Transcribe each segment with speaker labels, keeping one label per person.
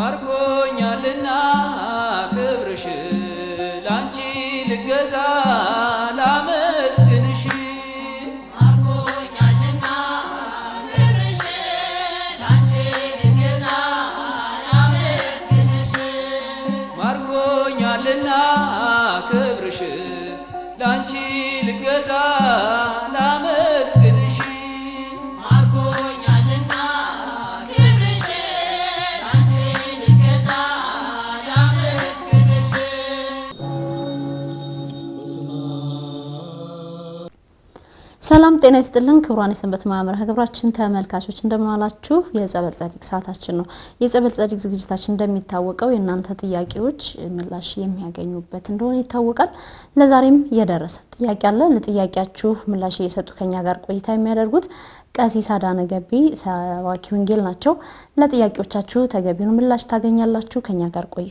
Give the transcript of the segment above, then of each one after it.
Speaker 1: ማርኮኛልና ክብርሽ ላንቺ ልገዛ ላመስግንሽ
Speaker 2: ማርኮኛልና ክብርሽ ላንቺ ልገዛ ላመስግንሽ
Speaker 1: ማርኮኛልና ክብርሽ ላንቺ ልገዛ ላመስግንሽ
Speaker 2: ማርኮኛልና ክብርሽ ላንቺ ልገዛ ላመስግንሽ
Speaker 3: ሰላም ጤና ይስጥልን ክብሯን የሰንበት ማህመር ግብራችን ተመልካቾች እንደምን ዋላችሁ የጸበል ጸዲቅ ሰዓታችን ነው የጸበል ጸዲቅ ዝግጅታችን እንደሚታወቀው የናንተ ጥያቄዎች ምላሽ የሚያገኙበት እንደሆነ ይታወቃል ለዛሬም የደረሰ ጥያቄ አለ ለጥያቄያችሁ ምላሽ እየሰጡ ከኛ ጋር ቆይታ የሚያደርጉት ቀሲስ አዳነ ገቢ ሰባኪ ወንጌል ናቸው ለጥያቄዎቻችሁ ተገቢውን ምላሽ ታገኛላችሁ ከኛ ጋር ቆዩ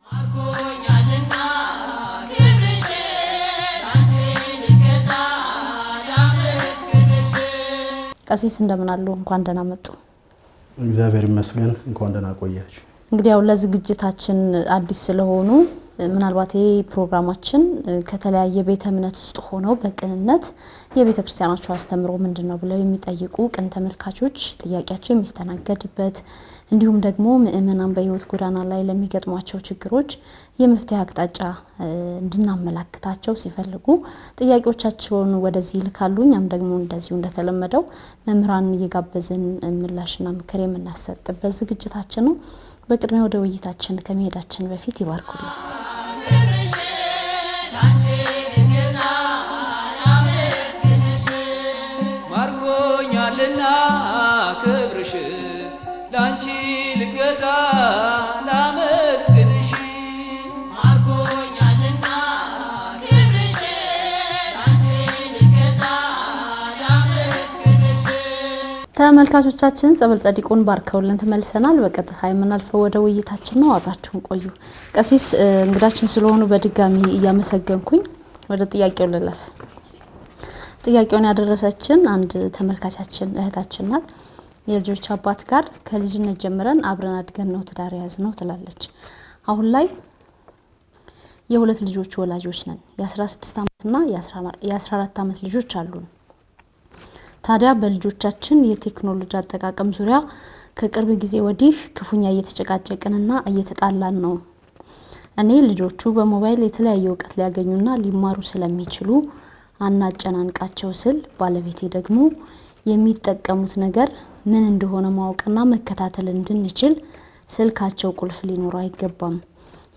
Speaker 2: ማርኮኛልና ክብርሽ ላንቺ ልገዛ ላመስግንሽ
Speaker 3: ቀሲስ እንደምን አሉ እንኳን ደህና መጡ
Speaker 4: እግዚአብሔር ይመስገን እንኳን ደህና ቆያችሁ
Speaker 3: እንግዲህ ያው ለዝግጅታችን አዲስ ስለሆኑ ምናልባት ይሄ ፕሮግራማችን ከተለያየ ቤተ እምነት ውስጥ ሆነው በቅንነት የቤተ ክርስቲያናቸው አስተምሮ ምንድነው ብለው የሚጠይቁ ቅን ተመልካቾች ጥያቄያቸው የሚስተናገድበት እንዲሁም ደግሞ ምእመናን በህይወት ጎዳና ላይ ለሚገጥሟቸው ችግሮች የመፍትሄ አቅጣጫ እንድናመላክታቸው ሲፈልጉ ጥያቄዎቻቸውን ወደዚህ ልካሉ እኛም ደግሞ እንደዚሁ እንደተለመደው መምህራን እየጋበዝን ምላሽና ምክር የምናሰጥበት ዝግጅታችን ነው በቅድሚያ ወደ ውይይታችን ከመሄዳችን በፊት ይባርኩልን
Speaker 2: ክብርሽ ላንቺ ልገዛ ላመስግንሽ
Speaker 1: ማርኮኛልና ክብርሽ ላንቺ ልገዛ ላመስግንሽ
Speaker 2: ማርኮኛልና ክብርሽ ላንቺ ልገዛ ላመስግንሽ
Speaker 3: ተመልካቾቻችን ጸበል ጸዲቁን ባርከውልን ተመልሰናል በቀጥታ የምናልፈው ወደ ውይይታችን ነው አብራችሁን ቆዩ ቀሲስ እንግዳችን ስለሆኑ በድጋሚ እያመሰገንኩኝ ወደ ጥያቄው ልለፍ ጥያቄውን ያደረሰችን አንድ ተመልካቻችን እህታችን ናት የልጆች አባት ጋር ከልጅነት ጀምረን አብረን አድገን ነው ትዳር ያዝነው ትላለች አሁን ላይ የሁለት ልጆች ወላጆች ነን የ16 አመትና የ14 አመት ልጆች አሉን ታዲያ በልጆቻችን የቴክኖሎጂ አጠቃቀም ዙሪያ ከቅርብ ጊዜ ወዲህ ክፉኛ እየተጨቃጨቅንና እየተጣላን ነው እኔ ልጆቹ በሞባይል የተለያየ ዕውቀት ሊያገኙና ሊማሩ ስለሚችሉ አናጨናንቃቸው ስል ባለቤቴ ደግሞ የሚጠቀሙት ነገር ምን እንደሆነ ማወቅና መከታተል እንድንችል ስልካቸው ቁልፍ ሊኖረው አይገባም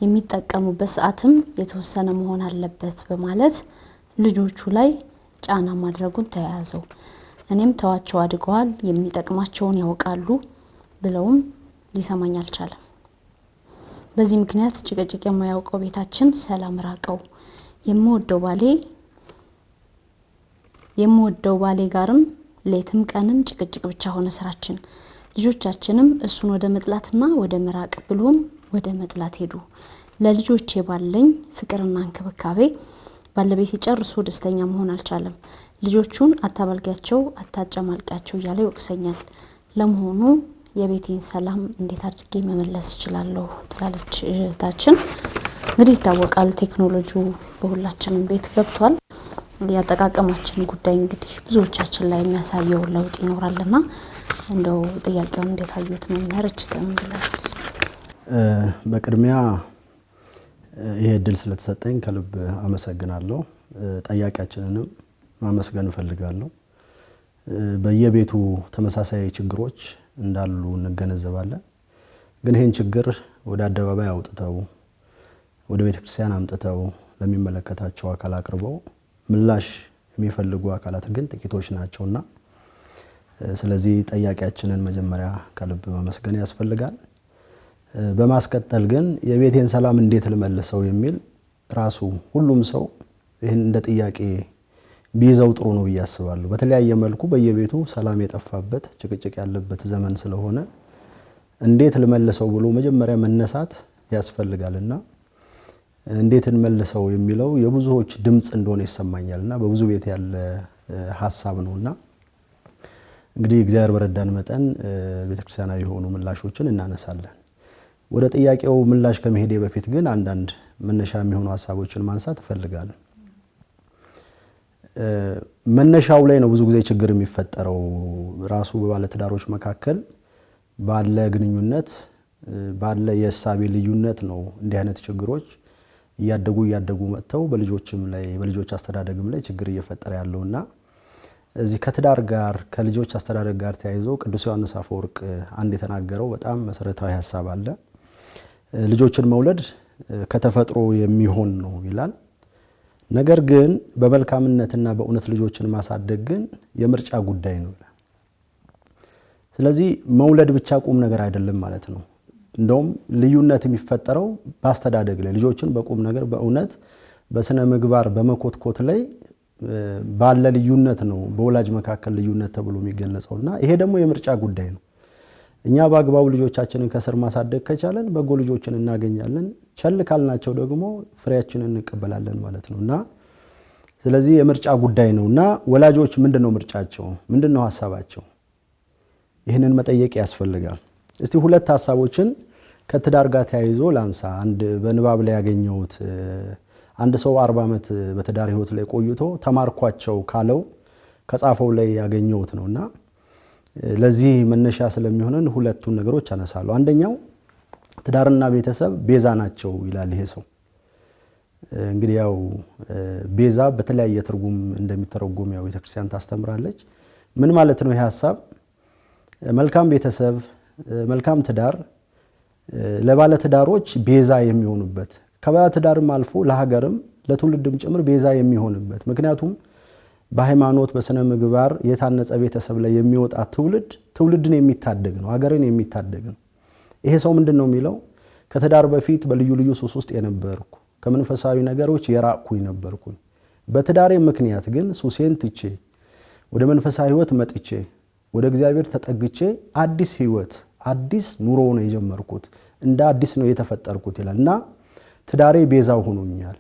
Speaker 3: የሚጠቀሙበት ሰዓትም የተወሰነ መሆን አለበት በማለት ልጆቹ ላይ ጫና ማድረጉን ተያያዘው እኔም ተዋቸው አድገዋል የሚጠቅማቸውን ያውቃሉ ብለውም ሊሰማኝ አልቻለም በዚህ ምክንያት ጭቅጭቅ የማያውቀው ቤታችን ሰላም ራቀው የምወደው ባሌ ጋርም ሌትም ቀንም ጭቅጭቅ ብቻ ሆነ ስራችን ልጆቻችንም እሱን ወደ መጥላትና ወደ መራቅ ብሎም ወደ መጥላት ሄዱ ለልጆቼ ባለኝ ፍቅርና እንክብካቤ ባለቤት ጨርሶ ደስተኛ መሆን አልቻለም ልጆቹን አታባልጋቸው አታጨማልቃቸው እያለ ይወቅሰኛል ለመሆኑ የቤቴን ሰላም እንዴት አድርጌ መመለስ እችላለሁ ትላለች እህታችን እንግዲህ ይታወቃል ቴክኖሎጂው በሁላችንም ቤት ገብቷል ያጠቃቀማችን ጉዳይ እንግዲህ ብዙዎቻችን ላይ የሚያሳየው ለውጥ ይኖራልና እንደው ጥያቄውን እንዴት አዩት መምህር እችከምብላል
Speaker 4: በቅድሚያ ይሄ እድል ስለተሰጠኝ ከልብ አመሰግናለሁ ጠያቂያችንንም ማመስገን ፈልጋለሁ በየቤቱ ተመሳሳይ ችግሮች እንዳሉ እንገነዘባለን ግን ይሄን ችግር ወደ አደባባይ አውጥተው ወደ ቤተክርስቲያን አምጥተው ለሚመለከታቸው አካል አቅርበው ምላሽ የሚፈልጉ አካላት ግን ጥቂቶች ናቸውና ስለዚህ ጠያቂያችንን መጀመሪያ ከልብ ማመስገን ያስፈልጋል በማስቀጠል ግን የቤቴን ሰላም እንዴት ልመልሰው የሚል ራሱ ሁሉም ሰው ይሄን እንደ ጥያቄ ቢይዘው ጥሩ ነው ያስባሉ በተለያየ መልኩ በየቤቱ ሰላም የጠፋበት ጭቅጭቅ ያለበት ዘመን ስለሆነ እንዴት ልመልሰው ብሎ መጀመሪያ መነሳት ያስፈልጋልና እንዴት እንመልሰው የሚለው የብዙዎች ድምጽ እንደሆነ ይሰማኛልና በብዙ ቤት ያለ ሐሳብ ነውና እንግዲህ እግዚአብሔር በረዳን መጠን ቤተክርስቲያናዊ የሆኑ ምላሾችን እናነሳለን ወደ ጥያቄው ምላሽ ከመሄዴ በፊት ግን አንዳንድ መነሻ የሚሆኑ ሐሳቦችን ማንሳት እፈልጋለሁ። መነሻው ላይ ነው ብዙ ጊዜ ችግር የሚፈጠረው። ራሱ በባለትዳሮች መካከል ባለ ግንኙነት ባለ የእሳቤ ልዩነት ነው እንዲህ አይነት ችግሮች እያደጉ መጥተው በልጆችም ላይ በልጆች አስተዳደግም ላይ ችግር እየፈጠረ ያለውና እዚህ ከትዳር ጋር ከልጆች አስተዳደግ ጋር ተያይዞ ቅዱስ ዮሐንስ አፈወርቅ አንድ የተናገረው በጣም መሰረታዊ ሐሳብ አለ። ልጆችን መውለድ ከተፈጥሮ የሚሆን ነው ይላል። ነገር ግን በመልካምነትና በእውነት ልጆችን ማሳደግ ግን የምርጫ ጉዳይ ነው ይላል። ስለዚህ መውለድ ብቻ ቁም ነገር አይደለም ማለት ነው። እንደውም ልዩነት የሚፈጠረው በአስተዳደግ ላይ ልጆችን በቁም ነገር በእውነት በስነ ምግባር በመኮትኮት ላይ ባለ ልዩነት ነው በወላጅ መካከል ልዩነት ተብሎ የሚገለጸውና ይሄ ደግሞ የምርጫ ጉዳይ ነው። እኛ በአግባቡ ልጆቻችንን ከስር ማሳደግ ከቻለን በጎ ልጆችን እናገኛለን። ቸል ካልናቸው ደግሞ ፍሬያችንን እንቀበላለን ማለት ነውና ስለዚህ የምርጫ ጉዳይ ነውና ወላጆች ምንድነው ምርጫቸው? ምንድነው ሐሳባቸው? ይህንን መጠየቅ ያስፈልጋል። እስቲ ሁለት ሐሳቦችን ከትዳር ጋር ተያይዞ ላንሳ። አንድ በንባብ ላይ ያገኘሁት አንድ ሰው 40 ዓመት በትዳር ህይወት ላይ ቆይቶ ተማርኳቸው ካለው ከጻፈው ላይ ያገኘሁት ነውና ለዚህ መነሻ ስለሚሆነን ሁለቱን ነገሮች አነሳለሁ። አንደኛው ትዳርና ቤተሰብ ቤዛ ናቸው ይላል ይሄ ሰው። እንግዲህ ያው ቤዛ በተለያየ ትርጉም እንደሚተረጎም ያው ቤተክርስቲያን ታስተምራለች። ምን ማለት ነው ይሄ ሐሳብ? መልካም ቤተሰብ መልካም ትዳር ለባለ ትዳሮች ቤዛ የሚሆኑበት ከባለ ትዳርም አልፎ ለሀገርም ለትውልድም ጭምር ቤዛ የሚሆንበት ምክንያቱም በሃይማኖት በስነ ምግባር የታነጸ ቤተሰብ ላይ የሚወጣ ትውልድን የሚታደግ ነው፣ ሀገርን የሚታደግ ነው። ይሄ ሰው ምንድነው የሚለው? ከትዳር በፊት በልዩ ልዩ ሱስ ውስጥ የነበርኩ ከመንፈሳዊ ነገሮች የራቅኩኝ ነበርኩኝ። በትዳሬ ምክንያት ግን ሱሴን ትቼ ወደ መንፈሳዊ ህይወት መጥቼ ወደ እግዚአብሔር ተጠግቼ አዲስ ህይወት አዲስ ኑሮ ነው የጀመርኩት፣ እንደ አዲስ ነው የተፈጠርኩት ይላልና ትዳሬ ቤዛው ሆኖኛል፣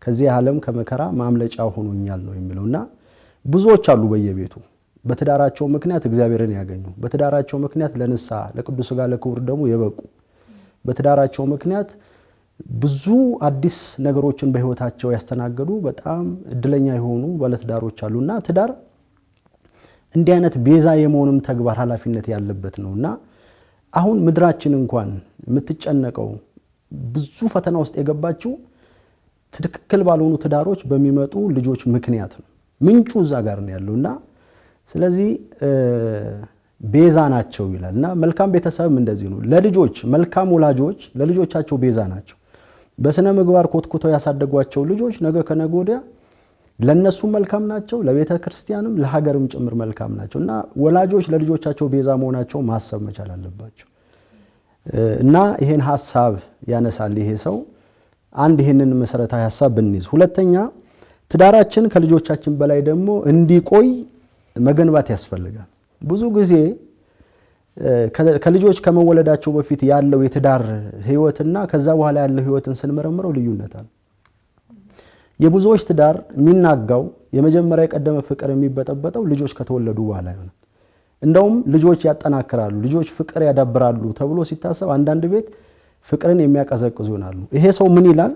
Speaker 4: ከዚህ ዓለም ከመከራ ማምለጫው ሆኖኛል ነው የሚለውና ብዙዎች አሉ በየቤቱ በትዳራቸው ምክንያት እግዚአብሔርን ያገኙ፣ በትዳራቸው ምክንያት ለንስሐ ለቅዱስ ሥጋ ለክቡር ደሙ የበቁ፣ በትዳራቸው ምክንያት ብዙ አዲስ ነገሮችን በህይወታቸው ያስተናገዱ በጣም እድለኛ የሆኑ ባለትዳሮች አሉና ትዳር እንዲህ አይነት ቤዛ የመሆንም ተግባር ኃላፊነት ያለበት ነውና አሁን ምድራችን እንኳን የምትጨነቀው ብዙ ፈተና ውስጥ የገባችው ትክክል ባልሆኑ ትዳሮች በሚመጡ ልጆች ምክንያት ነው። ምንጩ እዛ ጋር ነው ያለውና ስለዚህ ቤዛ ናቸው ይላልና መልካም ቤተሰብም እንደዚህ ነው። ለልጆች መልካም ወላጆች ለልጆቻቸው ቤዛ ናቸው። በስነ ምግባር ኮትኩተው ያሳደጓቸው ልጆች ነገ ከነገ ወዲያ ለነሱ መልካም ናቸው፣ ለቤተ ክርስቲያንም ለሀገርም ጭምር መልካም ናቸውና ወላጆች ለልጆቻቸው ቤዛ መሆናቸው ማሰብ መቻል አለባቸው። እና ይሄን ሐሳብ ያነሳል ይሄ ሰው። አንድ ይሄንን መሰረታዊ ሐሳብ ብንይዝ፣ ሁለተኛ ትዳራችን ከልጆቻችን በላይ ደግሞ እንዲቆይ መገንባት ያስፈልጋል። ብዙ ጊዜ ከልጆች ከመወለዳቸው በፊት ያለው የትዳር ህይወትና ከዛ በኋላ ያለው ህይወትን ስንመረምረው ልዩነት አለ። የብዙዎች ትዳር የሚናጋው የመጀመሪያ የቀደመ ፍቅር የሚበጠበጠው ልጆች ከተወለዱ በኋላ ይሆናል። እንደውም ልጆች ያጠናክራሉ፣ ልጆች ፍቅር ያዳብራሉ ተብሎ ሲታሰብ አንዳንድ ቤት ፍቅርን የሚያቀዘቅዙ ይሆናሉ። ይሄ ሰው ምን ይላል?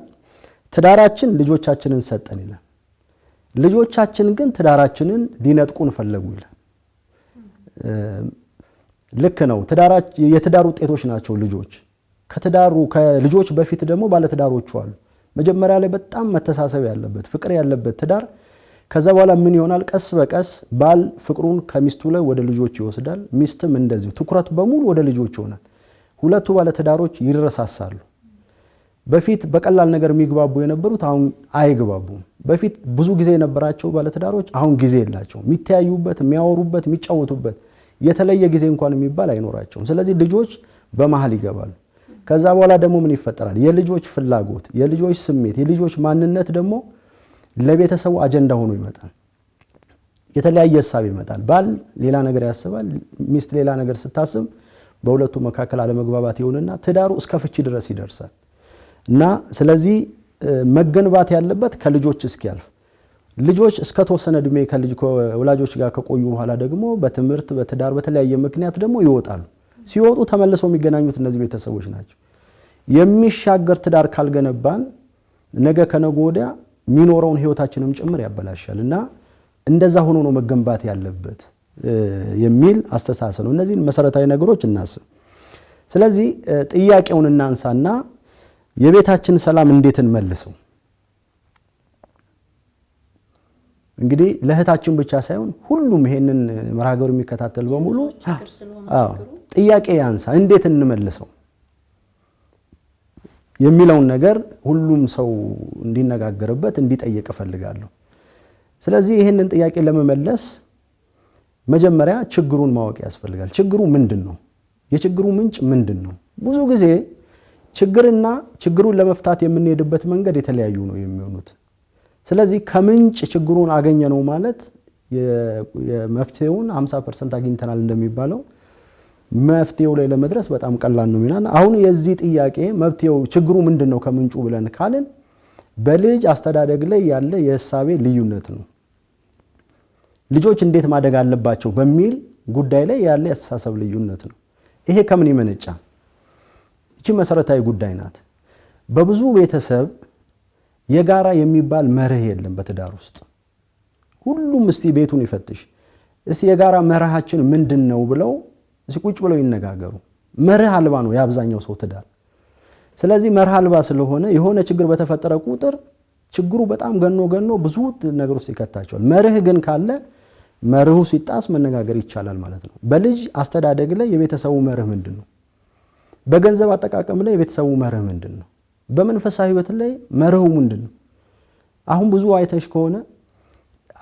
Speaker 4: ትዳራችን ልጆቻችንን ሰጠን ይላል። ልጆቻችን ግን ትዳራችንን ሊነጥቁን ፈለጉ ይላል። ልክ ነው። የትዳር ውጤቶች ናቸው ልጆች። ከልጆች በፊት ደግሞ ባለትዳሮቹ አሉ። መጀመሪያ ላይ በጣም መተሳሰብ ያለበት ፍቅር ያለበት ትዳር ከዛ በኋላ ምን ይሆናል? ቀስ በቀስ ባል ፍቅሩን ከሚስቱ ላይ ወደ ልጆች ይወስዳል፣ ሚስትም እንደዚሁ ትኩረት በሙሉ ወደ ልጆች ይሆናል። ሁለቱ ባለትዳሮች ይረሳሳሉ። በፊት በቀላል ነገር የሚግባቡ የነበሩት አሁን አይግባቡም። በፊት ብዙ ጊዜ የነበራቸው ባለትዳሮች አሁን ጊዜ የላቸው። የሚተያዩበት፣ የሚያወሩበት፣ የሚጫወቱበት የተለየ ጊዜ እንኳን የሚባል አይኖራቸውም። ስለዚህ ልጆች በመሃል ይገባሉ። ከዛ በኋላ ደግሞ ምን ይፈጠራል? የልጆች ፍላጎት፣ የልጆች ስሜት፣ የልጆች ማንነት ደግሞ ለቤተሰቡ አጀንዳ ሆኖ ይመጣል። የተለያየ ሐሳብ ይመጣል። ባል ሌላ ነገር ያስባል፣ ሚስት ሌላ ነገር ስታስብ በሁለቱ መካከል አለመግባባት ይሆንና ትዳሩ እስከ ፍቺ ድረስ ይደርሳል። እና ስለዚህ መገንባት ያለበት ከልጆች እስኪያልፍ ልጆች እስከ ተወሰነ እድሜ ከወላጆች ጋር ከቆዩ በኋላ ደግሞ በትምህርት በትዳር በተለያየ ምክንያት ደግሞ ይወጣሉ። ሲወጡ ተመልሰው የሚገናኙት እነዚህ ቤተሰቦች ናቸው። የሚሻገር ትዳር ካልገነባን ነገ ከነገ ወዲያ የሚኖረውን ህይወታችንም ጭምር ያበላሻልና እንደዛ ሆኖ ነው መገንባት ያለበት የሚል አስተሳሰብ ነው። እነዚህን መሰረታዊ ነገሮች እናስብ። ስለዚህ ጥያቄውን እናንሳና የቤታችን ሰላም እንዴት እንመልሰው? እንግዲህ ለእህታችን ብቻ ሳይሆን ሁሉም ይሄንን መርሃገሩ የሚከታተል በሙሉ ጥያቄ ያንሳ፣ እንዴት እንመልሰው የሚለውን ነገር ሁሉም ሰው እንዲነጋገርበት እንዲጠይቅ እፈልጋለሁ። ስለዚህ ይሄንን ጥያቄ ለመመለስ መጀመሪያ ችግሩን ማወቅ ያስፈልጋል። ችግሩ ምንድነው? የችግሩ ምንጭ ምንድነው? ብዙ ጊዜ ችግርና ችግሩን ለመፍታት የምንሄድበት መንገድ የተለያዩ ነው የሚሆኑት። ስለዚህ ከምንጭ ችግሩን አገኘነው ማለት የመፍትሄውን 50% አግኝተናል እንደሚባለው መፍትሄው ላይ ለመድረስ በጣም ቀላል ነው ሚናን። አሁን የዚህ ጥያቄ መፍትሄው ችግሩ ምንድነው ከምንጩ ብለን ካልን በልጅ አስተዳደግ ላይ ያለ የሐሳቤ ልዩነት ነው። ልጆች እንዴት ማደግ አለባቸው በሚል ጉዳይ ላይ ያለ የሐሳብ ልዩነት ነው። ይሄ ከምን ይመነጫል? እቺ መሰረታዊ ጉዳይ ናት። በብዙ ቤተሰብ የጋራ የሚባል መርህ የለም በትዳር ውስጥ። ሁሉም እስቲ ቤቱን ይፈትሽ፣ እስቲ የጋራ መርሃችን ምንድነው ብለው እስቲ ቁጭ ብለው ይነጋገሩ። መርህ አልባ ነው ያብዛኛው ሰው ትዳር። ስለዚህ መርህ አልባ ስለሆነ የሆነ ችግር በተፈጠረ ቁጥር ችግሩ በጣም ገኖ ብዙ ነገር ውስጥ ይከታቸዋል። መርህ ግን ካለ መርሁ ሲጣስ መነጋገር ይቻላል ማለት ነው። በልጅ አስተዳደግ ላይ የቤተሰቡ መርህ ምንድነው? በገንዘብ አጠቃቀም ላይ የቤተሰቡ መርህ ምንድነው? በመንፈሳዊ ሕይወት ላይ መርሁ ምንድነው? አሁን ብዙ አይተሽ ከሆነ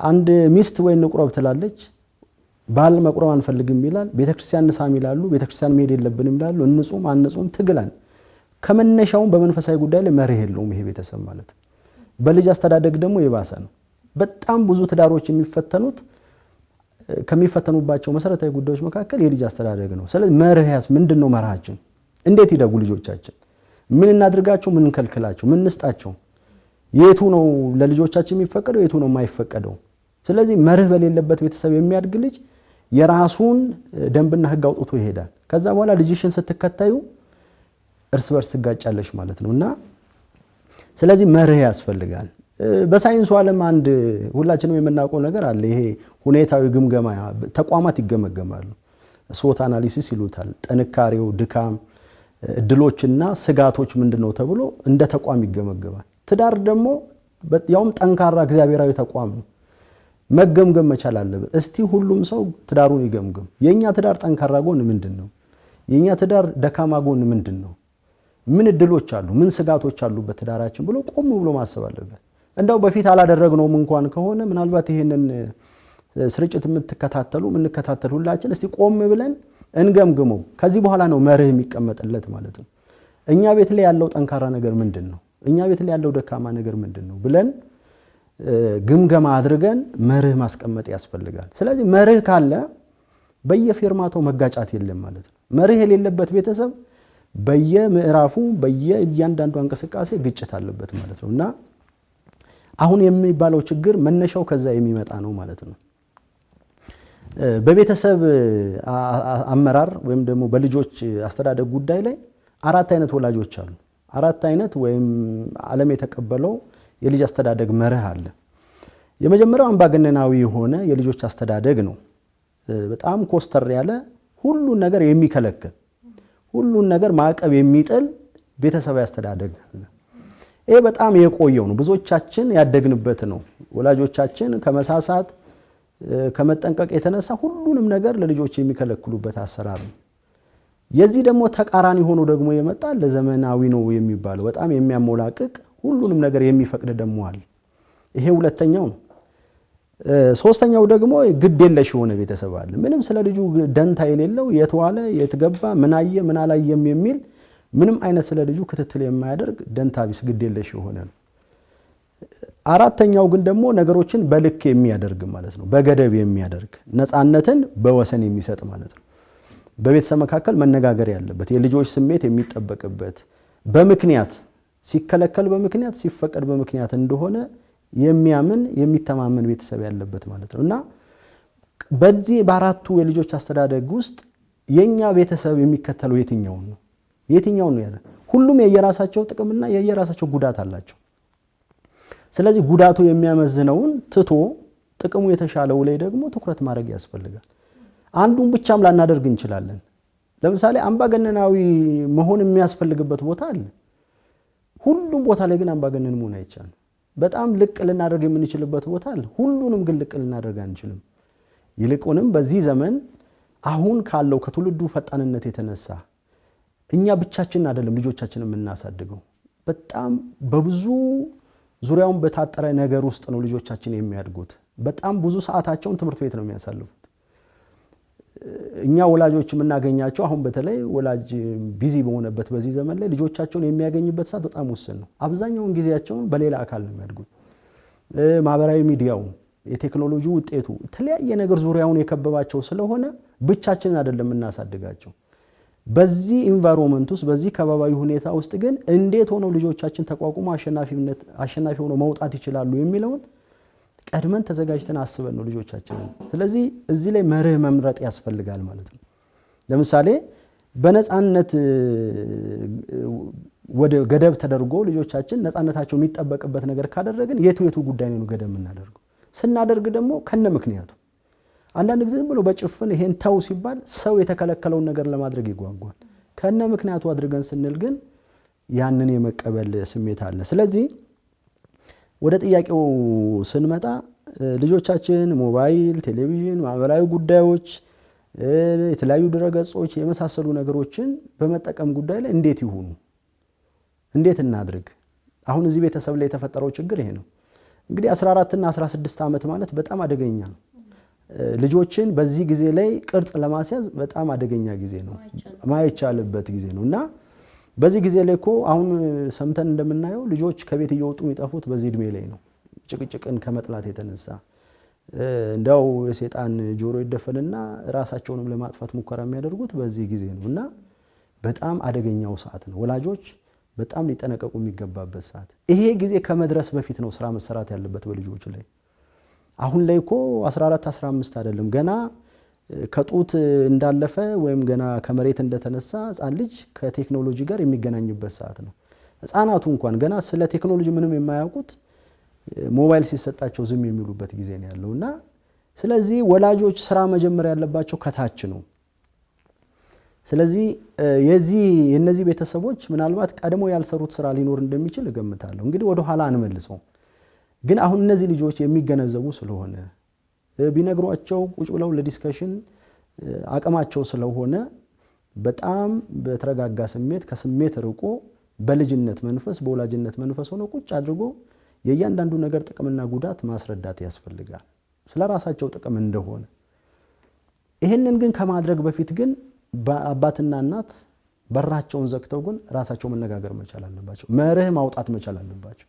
Speaker 4: አንድ ሚስት ወይ ንቁረብ ትላለች፣ ባል መቁረብ አንፈልግም ይላል፣ ቤተክርስቲያን ንሳም ይላሉ፣ ቤተክርስቲያን መሄድ የለብንም ይላሉ፣ እንጹም አንጹም ትግላን። ከመነሻው በመንፈሳዊ ጉዳይ ላይ መርህ የለውም ይሄ ቤተሰብ ማለት። በልጅ አስተዳደግ ደግሞ የባሰ ነው። በጣም ብዙ ትዳሮች የሚፈተኑት ከሚፈተኑባቸው መሰረታዊ ጉዳዮች መካከል የልጅ አስተዳደግ ነው። ስለዚህ መርህስ ምንድነው? መርሃችን እንዴት ይደጉ ልጆቻችን? ምን እናድርጋቸው? ምን እንከልክላቸው? ምን እንስጣቸው? የቱ ነው ለልጆቻችን የሚፈቀደው? የቱ ነው የማይፈቀደው? ስለዚህ መርህ በሌለበት ቤተሰብ የሚያድግ ልጅ የራሱን ደንብና ሕግ አውጥቶ ይሄዳል። ከዛ በኋላ ልጅሽን ስትከታዩ እርስ በርስ ትጋጫለሽ ማለት ነውና ስለዚህ መርህ ያስፈልጋል። በሳይንሱ ዓለም አንድ ሁላችንም የምናውቀው ነገር አለ። ይሄ ሁኔታዊ ግምገማ ተቋማት ይገመገማሉ። ሶት አናሊሲስ ይሉታል። ጥንካሬው፣ ድካም፣ እድሎችና ስጋቶች ምንድነው ተብሎ እንደ ተቋም ይገመገማል። ትዳር ደግሞ ያውም ጠንካራ እግዚአብሔራዊ ተቋም ነው። መገምገም መቻል አለበት። እስቲ ሁሉም ሰው ትዳሩን ይገምግም። የኛ ትዳር ጠንካራ ጎን ምንድነው? የኛ ትዳር ደካማ ጎን ምንድነው? ምን እድሎች አሉ? ምን ስጋቶች አሉ በትዳራችን ብሎ ቆም ብሎ ማሰብ አለበት። እንደው በፊት አላደረግነውም እንኳን ከሆነ ምናልባት ይሄንን ስርጭት የምትከታተሉ ሁላችን እስቲ ቆም ብለን እንገምግመው። ከዚህ በኋላ ነው መርህ የሚቀመጥለት ማለት ነው። እኛ ቤት ላይ ያለው ጠንካራ ነገር ምንድነው? እኛ ቤት ላይ ያለው ደካማ ነገር ምንድነው ብለን ግምገማ አድርገን መርህ ማስቀመጥ ያስፈልጋል። ስለዚህ መርህ ካለ በየፊርማታው መጋጫት የለም ማለት ነው። መርህ የሌለበት ቤተሰብ በየምዕራፉ በየእያንዳንዱ እንቅስቃሴ ግጭት አለበት ማለት ነውና አሁን የሚባለው ችግር መነሻው ከዛ የሚመጣ ነው ማለት ነው። በቤተሰብ አመራር ወይም ደግሞ በልጆች አስተዳደግ ጉዳይ ላይ አራት አይነት ወላጆች አሉ። አራት አይነት ወይም ዓለም የተቀበለው የልጅ አስተዳደግ መርህ አለ። የመጀመሪያው አምባገነናዊ የሆነ የልጆች አስተዳደግ ነው። በጣም ኮስተር ያለ ሁሉን ነገር የሚከለክል ሁሉን ነገር ማዕቀብ የሚጥል ቤተሰባዊ አስተዳደግ አለ። ይሄ በጣም የቆየው ነው። ብዙዎቻችን ያደግንበት ነው። ወላጆቻችን ከመሳሳት ከመጠንቀቅ የተነሳ ሁሉንም ነገር ለልጆች የሚከለክሉበት አሰራር ነው። የዚህ ደግሞ ተቃራኒ ሆኖ ደግሞ የመጣ ለዘመናዊ ነው የሚባለው በጣም የሚያሞላቅቅ ሁሉንም ነገር የሚፈቅድ ደግሞ አለ። ይሄ ሁለተኛው ነው። ሶስተኛው ደግሞ ግድ የለሽ የሆነ ቤተሰብ አለ። ምንም ስለ ልጁ ደንታ የሌለው የትዋለ የትገባ ምን አየ ምን አላየም የሚል ምንም አይነት ስለ ልጁ ክትትል የማያደርግ ደንታ ቢስ ግድ የለሽ የሆነ ነው። አራተኛው ግን ደግሞ ነገሮችን በልክ የሚያደርግ ማለት ነው። በገደብ የሚያደርግ ነፃነትን በወሰን የሚሰጥ ማለት ነው። በቤተሰብ መካከል መነጋገር ያለበት የልጆች ስሜት የሚጠበቅበት በምክንያት ሲከለከል በምክንያት ሲፈቀድ በምክንያት እንደሆነ የሚያምን የሚተማመን ቤተሰብ ያለበት ማለት ነውና በዚህ በአራቱ የልጆች አስተዳደግ ውስጥ የኛ ቤተሰብ የሚከተለው የትኛው ነው? የትኛው ነው ያለ? ሁሉም የየራሳቸው ጥቅምና የየራሳቸው ጉዳት አላቸው። ስለዚህ ጉዳቱ የሚያመዝነውን ትቶ ጥቅሙ የተሻለው ላይ ደግሞ ትኩረት ማድረግ ያስፈልጋል። አንዱን ብቻም ላናደርግ እንችላለን። ለምሳሌ አምባገነናዊ መሆን የሚያስፈልግበት ቦታ አለ። ሁሉም ቦታ ላይ ግን አምባገነን መሆን አይቻልም። በጣም ልቅ ልናደርግ የምንችልበት ቦታ አለ። ሁሉንም ግን ልቅ ልናደርግ አንችልም። ይልቁንም በዚህ ዘመን አሁን ካለው ከትውልዱ ፈጣንነት የተነሳ እኛ ብቻችን አይደለም ልጆቻችንን የምናሳድገው። በጣም በብዙ ዙሪያውን በታጠረ ነገር ውስጥ ነው ልጆቻችን የሚያድጉት። በጣም ብዙ ሰዓታቸውን ትምህርት ቤት ነው የሚያሳልፉት። እኛ ወላጆች የምናገኛቸው አሁን በተለይ ወላጅ ቢዚ በሆነበት በዚህ ዘመን ላይ ልጆቻቸውን የሚያገኝበት ሰዓት በጣም ውስን ነው። አብዛኛውን ጊዜያቸውን በሌላ አካል ነው የሚያድጉት። ማህበራዊ ሚዲያው፣ የቴክኖሎጂ ውጤቱ የተለያየ ነገር ዙሪያውን የከበባቸው ስለሆነ ብቻችንን አይደለም እናሳድጋቸው። በዚህ ኢንቫይሮንመንት ውስጥ በዚህ ከባባዊ ሁኔታ ውስጥ ግን እንዴት ሆነው ልጆቻችን ተቋቁሞ አሸናፊ ሆነው መውጣት ይችላሉ የሚለውን ቀድመን ተዘጋጅተን አስበን ነው ልጆቻችንን። ስለዚህ እዚህ ላይ መርህ መምረጥ ያስፈልጋል ማለት ነው። ለምሳሌ በነፃነት ወደ ገደብ ተደርጎ ልጆቻችን ነፃነታቸው የሚጠበቅበት ነገር ካደረግን የቱ ጉዳይ ነው ገደብ የምናደርገው? ስናደርግ ደግሞ ከነ ምክንያቱ አንዳንድ ጊዜ ብሎ በጭፍን ይሄን ተው ሲባል ሰው የተከለከለውን ነገር ለማድረግ ይጓጓል። ከነ ምክንያቱ አድርገን ስንል ግን ያንን የመቀበል ስሜት አለ። ስለዚህ ወደ ጥያቄው ስንመጣ ልጆቻችን ሞባይል፣ ቴሌቪዥን፣ ማህበራዊ ጉዳዮች፣ የተለያዩ ድረገጾች የመሳሰሉ ነገሮችን በመጠቀም ጉዳይ ላይ እንዴት ይሁኑ? እንዴት እናድርግ? አሁን እዚህ ቤተሰብ ላይ የተፈጠረው ችግር ይሄ ነው። እንግዲህ 14 እና 16 ዓመት ማለት በጣም አደገኛ ነው። ልጆችን በዚህ ጊዜ ላይ ቅርጽ ለማስያዝ በጣም አደገኛ ጊዜ ነው፣ ማይቻልበት ጊዜ ነው እና በዚህ ጊዜ ላይ እኮ አሁን ሰምተን እንደምናየው ልጆች ከቤት እየወጡ የሚጠፉት በዚህ እድሜ ላይ ነው። ጭቅጭቅን ከመጥላት የተነሳ እንደው የሰይጣን ጆሮ ይደፈንና ራሳቸውንም ለማጥፋት ሙከራ የሚያደርጉት በዚህ ጊዜ ነው እና በጣም አደገኛው ሰዓት ነው። ወላጆች በጣም ሊጠነቀቁ የሚገባበት ሰዓት። ይሄ ጊዜ ከመድረስ በፊት ነው ስራ መሰራት ያለበት በልጆች ላይ። አሁን ላይ እኮ 14 15 አይደለም ገና ከጡት እንዳለፈ ወይም ገና ከመሬት እንደተነሳ ህፃን ልጅ ከቴክኖሎጂ ጋር የሚገናኝበት ሰዓት ነው። ህፃናቱ እንኳን ገና ስለ ቴክኖሎጂ ምንም የማያውቁት ሞባይል ሲሰጣቸው ዝም የሚሉበት ጊዜ ነው ያለውና ስለዚህ ወላጆች ስራ መጀመር ያለባቸው ከታች ነው። ስለዚህ የነዚህ ቤተሰቦች ምናልባት ቀድሞ ያልሰሩት ስራ ሊኖር እንደሚችል እገምታለሁ። እንግዲህ ወደ ኋላ አንመልሰው። ግን አሁን እነዚህ ልጆች የሚገነዘቡ ስለሆነ ቢነግሯቸው ቁጭ ብለው ለዲስከሽን አቅማቸው ስለሆነ በጣም በተረጋጋ ስሜት ከስሜት ርቆ በልጅነት መንፈስ በወላጅነት መንፈስ ሆኖ ቁጭ አድርጎ የእያንዳንዱ ነገር ጥቅምና ጉዳት ማስረዳት ያስፈልጋል ስለራሳቸው ጥቅም እንደሆነ። ይሄንን ግን ከማድረግ በፊት ግን አባትና እናት በራቸውን ዘግተው ግን ራሳቸው መነጋገር መቻል አለባቸው። መርህ ማውጣት መቻል አለባቸው።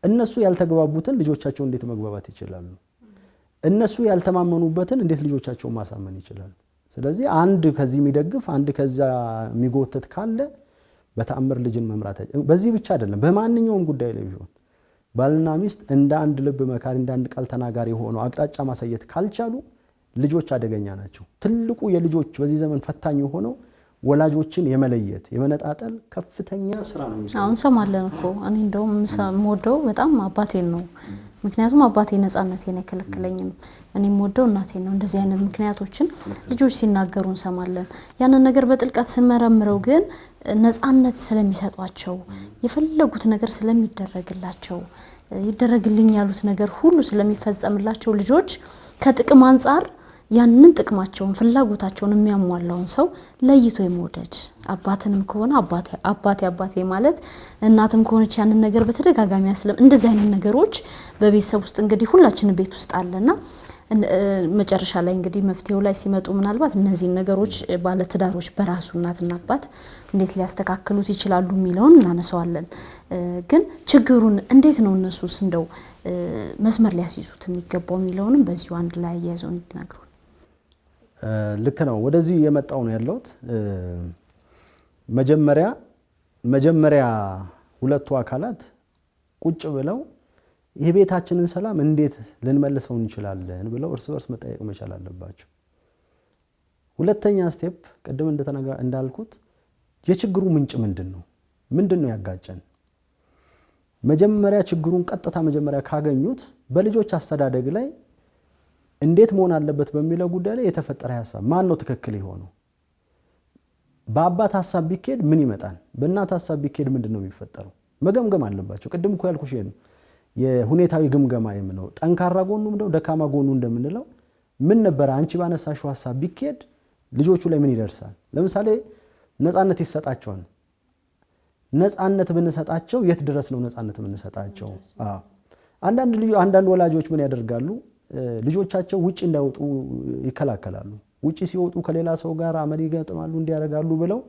Speaker 4: እነሱ ያልተግባቡትን ልጆቻቸው እንዴት መግባባት ይችላሉ? እነሱ ያልተማመኑበትን እንዴት ልጆቻቸው ማሳመን ይችላሉ? ስለዚህ አንድ ከዚህ የሚደግፍ አንድ ከዛ የሚጎተት ካለ በተአምር ልጅን መምራት በዚህ ብቻ አይደለም በማንኛውም ጉዳይ ላይ ቢሆን ባልና ሚስት እንደ አንድ ልብ መካሪ እንደ አንድ ቃል ተናጋሪ ሆነው አቅጣጫ ማሳየት ካልቻሉ ልጆች አደገኛ ናቸው። ትልቁ የልጆች በዚህ ዘመን ፈታኝ ሆነው ወላጆችን የመለየት የመነጣጠል ከፍተኛ ስራ ነው የሚሰራው።
Speaker 3: አሁን ሰማለን እኮ እኔ እንደውም የምወደው በጣም አባቴን ነው። ምክንያቱም አባቴ ነፃነቴን አይከለክለኝም። እኔ የምወደው እናቴን ነው። እንደዚህ አይነት ምክንያቶችን ልጆች ሲናገሩ እንሰማለን። ያንን ነገር በጥልቀት ስንመረምረው ግን ነፃነት ስለሚሰጧቸው የፈለጉት ነገር ስለሚደረግላቸው ይደረግልኝ ያሉት ነገር ሁሉ ስለሚፈጸምላቸው ልጆች ከጥቅም አንፃር ያንን ጥቅማቸውን ፍላጎታቸውን የሚያሟላውን ሰው ለይቶ የመውደድ አባትንም ከሆነ አባቴ ማለት እናትም ከሆነች ያንን ነገር በተደጋጋሚ ያስለም እንደዚህ አይነት ነገሮች በቤተሰብ ውስጥ እንግዲህ ሁላችንም ቤት ውስጥ አለና መጨረሻ ላይ እንግዲህ መፍትሄው ላይ ሲመጡ ምናልባት እነዚህ ነገሮች ባለ ትዳሮች በራሱ እናትና አባት እንዴት ሊያስተካክሉት ይችላሉ የሚለውን እናነሳዋለን። ግን ችግሩን እንዴት ነው እነሱስ እንደው መስመር ሊያስይዙት የሚገባው የሚለውንም በዚሁ አንድ ላይ ያያዘው እንድናገሩ።
Speaker 4: ልክ ነው። ወደዚህ የመጣው ነው ያለውት መጀመሪያ ሁለቱ አካላት ቁጭ ብለው የቤታችንን ሰላም እንዴት ልንመልሰው እንችላለን ብለው እርስ በርስ መጠየቅ መቻል አለባቸው። ሁለተኛ ስቴፕ ቅድም እንዳልኩት የችግሩ ምንጭ ምንድነው? ምንድነው ያጋጨን? መጀመሪያ ችግሩን ቀጥታ መጀመሪያ ካገኙት በልጆች አስተዳደግ ላይ እንዴት መሆን አለበት በሚለው ጉዳይ ላይ የተፈጠረ ሐሳብ ማን ነው ትክክል የሆነው? በአባት ሐሳብ ቢኬድ ምን ይመጣል? በእናት ሐሳብ ቢኬድ ምንድነው የሚፈጠረው? መገምገም አለባቸው። ቅድም እኮ ያልኩሽ ነው የሁኔታዊ ግምገማ የምነው ጠንካራ ጎኑ እንደው ደካማ ጎኑ እንደምንለው ምን ነበር አንቺ ባነሳሽው ሐሳብ ቢኬድ ልጆቹ ላይ ምን ይደርሳል? ለምሳሌ ነፃነት ይሰጣቸዋል። ነፃነት ብንሰጣቸው የት ድረስ ነው ነፃነት ብንሰጣቸው? አንዳንድ ወላጆች ምን ያደርጋሉ? ልጆቻቸው ውጪ እንዳይወጡ ይከላከላሉ። ውጪ ሲወጡ ከሌላ ሰው ጋር አመል ይገጥማሉ እንዲያረጋሉ ብለው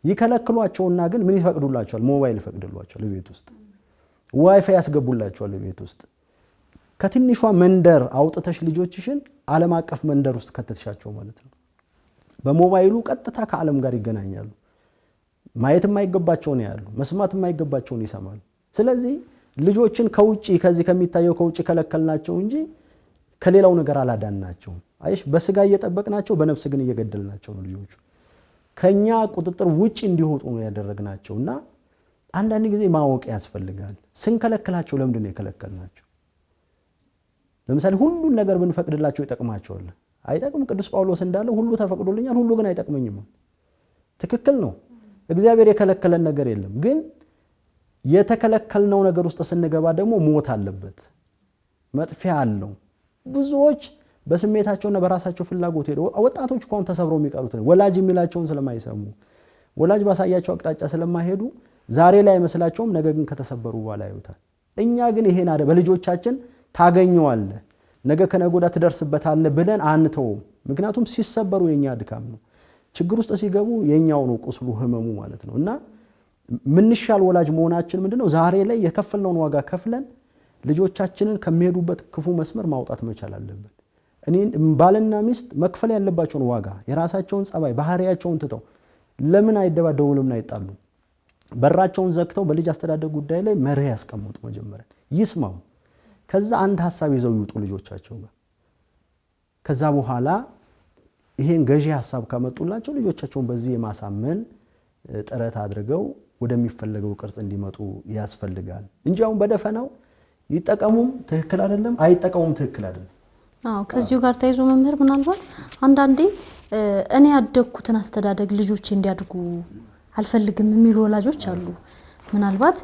Speaker 4: ይከለክሏቸውና ግን ምን ይፈቅዱላቸዋል? ሞባይል ይፈቅዱላቸዋል። ቤት ውስጥ ዋይፋይ ያስገቡላቸዋል። ቤት ውስጥ ከትንሿ መንደር አውጥተሽ ልጆችሽን ዓለም አቀፍ መንደር ውስጥ ከተትሻቸው ማለት ነው። በሞባይሉ ቀጥታ ከዓለም ጋር ይገናኛሉ። ማየት የማይገባቸውን ያያሉ፣ መስማት የማይገባቸውን ይሰማሉ። ስለዚህ ልጆችን ከውጪ ከዚህ ከሚታየው ከውጪ ከለከልናቸው እንጂ ከሌላው ነገር አላዳንናቸውም። አይሽ በስጋ እየጠበቅናቸው በነፍስ ግን እየገደልናቸው ነው። ልጆቹ ከኛ ቁጥጥር ውጪ እንዲወጡ ነው ያደረግናቸውና አንዳንድ ጊዜ ማወቅ ያስፈልጋል። ስንከለክላቸው ለምንድን ነው የከለከልናቸው? ለምሳሌ ሁሉን ነገር ብንፈቅድላቸው ይጠቅማቸዋል? አይጠቅም። ቅዱስ ጳውሎስ እንዳለው ሁሉ ተፈቅዶልኛል፣ ሁሉ ግን አይጠቅመኝም። ትክክል ነው። እግዚአብሔር የከለከለን ነገር የለም። ግን የተከለከልነው ነገር ውስጥ ስንገባ ደግሞ ሞት አለበት፣ መጥፊያ አለው። ብዙዎች በስሜታቸውና በራሳቸው ፍላጎት ሄደው ወጣቶች እንኳን ተሰብረው የሚቀሩት ነው ወላጅ የሚላቸውን ስለማይሰሙ ወላጅ ባሳያቸው አቅጣጫ ስለማይሄዱ ዛሬ ላይ መስላቸውም ነገ ግን ከተሰበሩ በኋላ ያዩታል። እኛ ግን ይሄን አደ በልጆቻችን ታገኘዋለህ ነገ ከነጎዳ ትደርስበታለህ ብለን አንተውም። ምክንያቱም ሲሰበሩ የኛ ድካም ነው፣ ችግር ውስጥ ሲገቡ የኛው ነው ቁስሉ ህመሙ ማለት ነው። እና ምንሻል ወላጅ መሆናችን ምንድነው? ዛሬ ላይ የከፈልነውን ዋጋ ከፍለን ልጆቻችንን ከሚሄዱበት ክፉ መስመር ማውጣት መቻል አለብን። እኔን ባልና ሚስት መክፈል ያለባቸውን ዋጋ የራሳቸውን ጸባይ ባህሪያቸውን ትተው ለምን አይደባደቡ? ለምን አይጣሉ? በራቸውን ዘግተው በልጅ አስተዳደግ ጉዳይ ላይ መርህ ያስቀምጡ። መጀመሪያ ይስማሙ። ከዛ አንድ ሐሳብ ይዘው ይውጡ ልጆቻቸው ጋር። ከዛ በኋላ ይሄን ገዢ ሐሳብ ካመጡላቸው ልጆቻቸውን በዚህ የማሳመን ጥረት አድርገው ወደሚፈለገው ቅርጽ እንዲመጡ ያስፈልጋል እንጂ አሁን በደፈናው ይጠቀሙም ትክክል አይደለም፣ አይጠቀሙም ትክክል አይደለም።
Speaker 3: ከዚሁ ጋር ተይዞ መምህር ምናልባት አንዳንዴ እኔ ያደግኩትን አስተዳደግ ልጆቼ እንዲያድጉ አልፈልግም የሚሉ ወላጆች አሉ። ምናልባት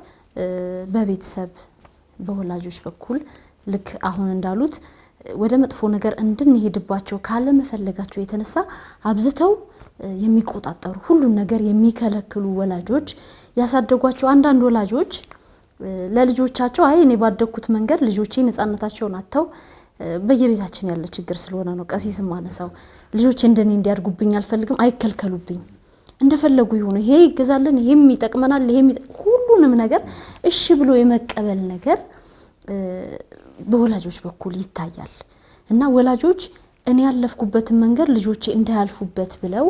Speaker 3: በቤተሰብ በወላጆች በኩል ልክ አሁን እንዳሉት ወደ መጥፎ ነገር እንድንሄድባቸው ካለ መፈለጋቸው የተነሳ አብዝተው የሚቆጣጠሩ ሁሉን ነገር የሚከለክሉ ወላጆች ያሳደጓቸው አንዳንድ ወላጆች ለልጆቻቸው አይ እኔ ባደግኩት መንገድ ልጆቼ ነፃነታቸውን አጥተው በየቤታችን ያለ ችግር ስለሆነ ነው ቀሲስም ማነሳው ልጆቼ እንደኔ እንዲያድጉብኝ አልፈልግም፣ አይከልከሉብኝ፣ እንደፈለጉ ይሁኑ፣ ይሄ ይገዛልን፣ ይሄም ይጠቅመናል፣ ይሄም ሁሉንም ነገር እሺ ብሎ የመቀበል ነገር በወላጆች በኩል ይታያል። እና ወላጆች እኔ ያለፍኩበትን መንገድ ልጆቼ እንዳያልፉበት ብለው